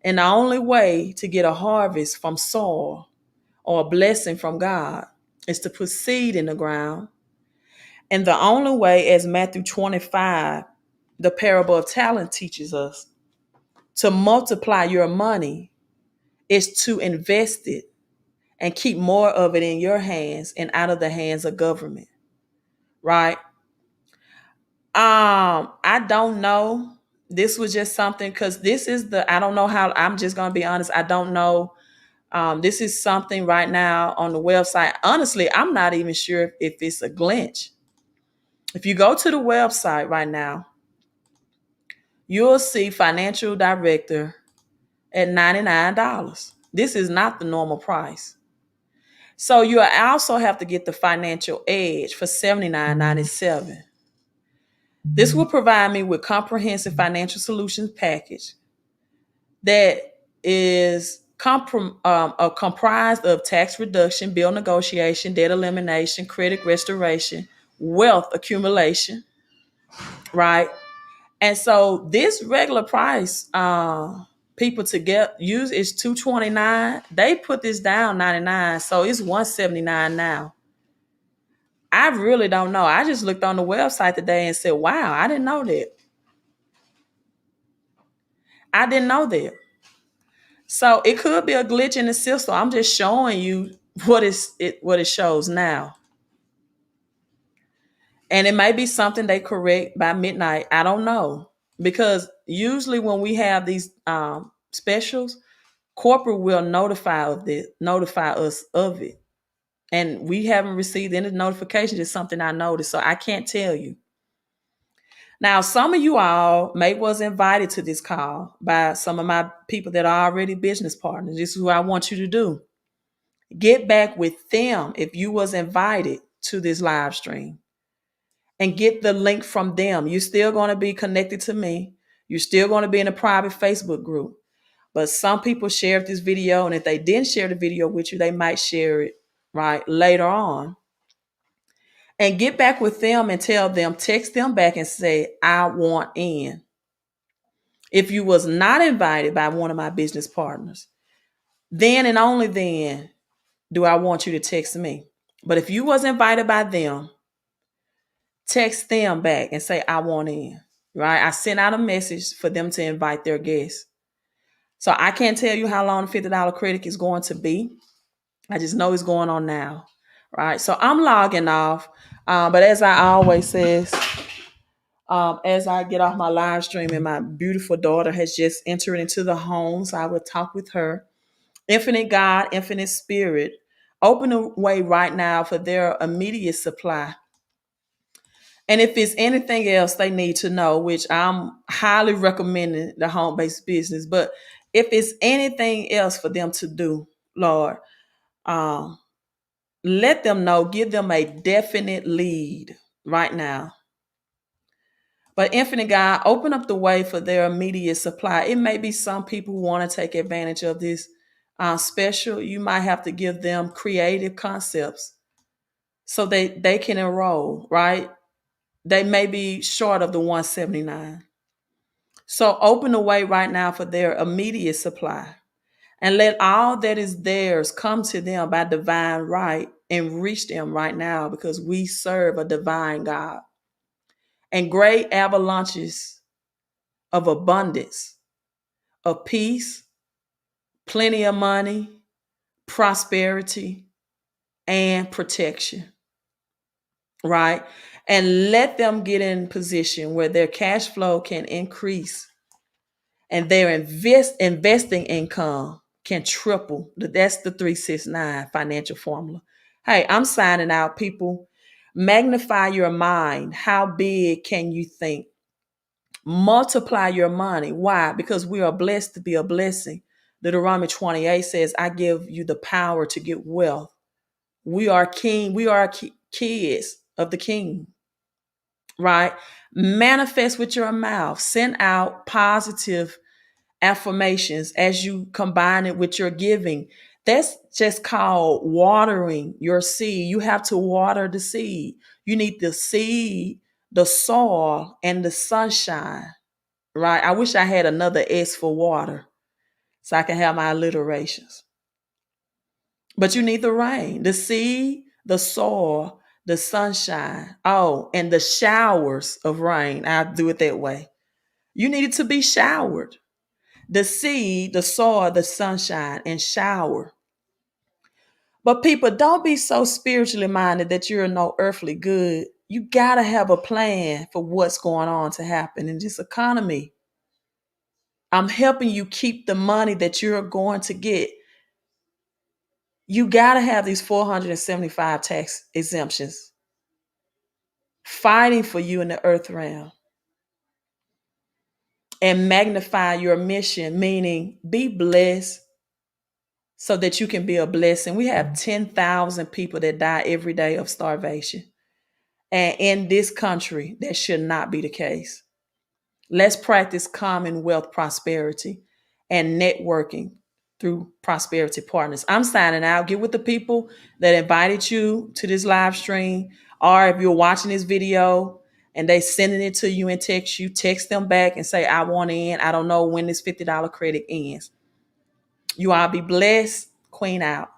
And the only way to get a harvest from soil or a blessing from God is to put seed in the ground. And the only way, as Matthew 25, the parable of talent teaches us, to multiply your money is to invest it and keep more of it in your hands and out of the hands of government, right? I don't know. This was just something because this is I don't know how, I'm just going to be honest. I don't know. This is something right now on the website. Honestly, I'm not even sure if it's a glitch. If you go to the website right now, you'll see financial director at $99. This is not the normal price. So you also have to get the financial edge for $79.97. This will provide me with comprehensive financial solutions package that is comprised of tax reduction, bill negotiation, debt elimination, credit restoration, wealth accumulation, right? And so this regular price, people to get use is $229. They put this down $99, so it's $179 now. I really don't know. I just looked on the website today and said, "Wow, I didn't know that." I didn't know that. So it could be a glitch in the system. I'm just showing you what it shows now. And it may be something they correct by midnight. I don't know. Because usually when we have these specials, corporate will notify us of it. And we haven't received any notifications. It's something I noticed. So I can't tell you. Now, some of you all may was invited to this call by some of my people that are already business partners. This is what I want you to do. Get back with them if you was invited to this live stream and get the link from them. You're still going to be connected to me. You're still going to be in a private Facebook group. But some people shared this video, and if they didn't share the video with you, they might share it right later on. And get back with them and tell them, text them back and say, I want in. If you was not invited by one of my business partners, then and only then do I want you to text me. But if you was invited by them, text them back and say, I want in. Right? I sent out a message for them to invite their guests. So I can't tell you how long the $50 credit is going to be. I just know it's going on now. Right? So I'm logging off. But as I always says, as I get off my live stream and my beautiful daughter has just entered into the home, so I will talk with her. Infinite God, infinite spirit, open a way right now for their immediate supply. And if it's anything else they need to know, which I'm highly recommending the home-based business, but if it's anything else for them to do, Lord, let them know, give them a definite lead right now. But infinite God, open up the way for their immediate supply. It may be some people who want to take advantage of this special. You might have to give them creative concepts so they can enroll, right? They may be short of the 179. So open the way right now for their immediate supply. And let all that is theirs come to them by divine right and reach them right now, because we serve a divine God. And great avalanches of abundance, of peace, plenty of money, prosperity, and protection, right? And let them get in position where their cash flow can increase and their investing income can triple. That's the 369 financial formula. Hey, I'm signing out, people. Magnify your mind. How big can you think? Multiply your money. Why? Because we are blessed to be a blessing. Deuteronomy 28 says, I give you the power to get wealth. We are king. We are kids of the king, right? Manifest with your mouth. Send out positive affirmations as you combine it with your giving. That's just called watering your seed. You have to water the seed. You need the seed, the soil, and the sunshine, right? I wish I had another S for water so I can have my alliterations. But you need the rain, the seed, the soil, the sunshine. Oh, and the showers of rain. I'll do it that way. You need it to be showered. The seed, the soil, the sunshine, and shower. But people, don't be so spiritually minded that you're no earthly good. You got to have a plan for what's going on to happen in this economy. I'm helping you keep the money that you're going to get. You got to have these 475 tax exemptions fighting for you in the earth realm. And magnify your mission, meaning be blessed so that you can be a blessing. We have 10,000 people that die every day of starvation. And in this country, that should not be the case. Let's practice commonwealth prosperity and networking through prosperity partners. I'm signing out. Get with the people that invited you to this live stream. Or if you're watching this video and they sending it to you and text you, text them back and say, I want in. I don't know when this $50 credit ends. You all be blessed. Queen out.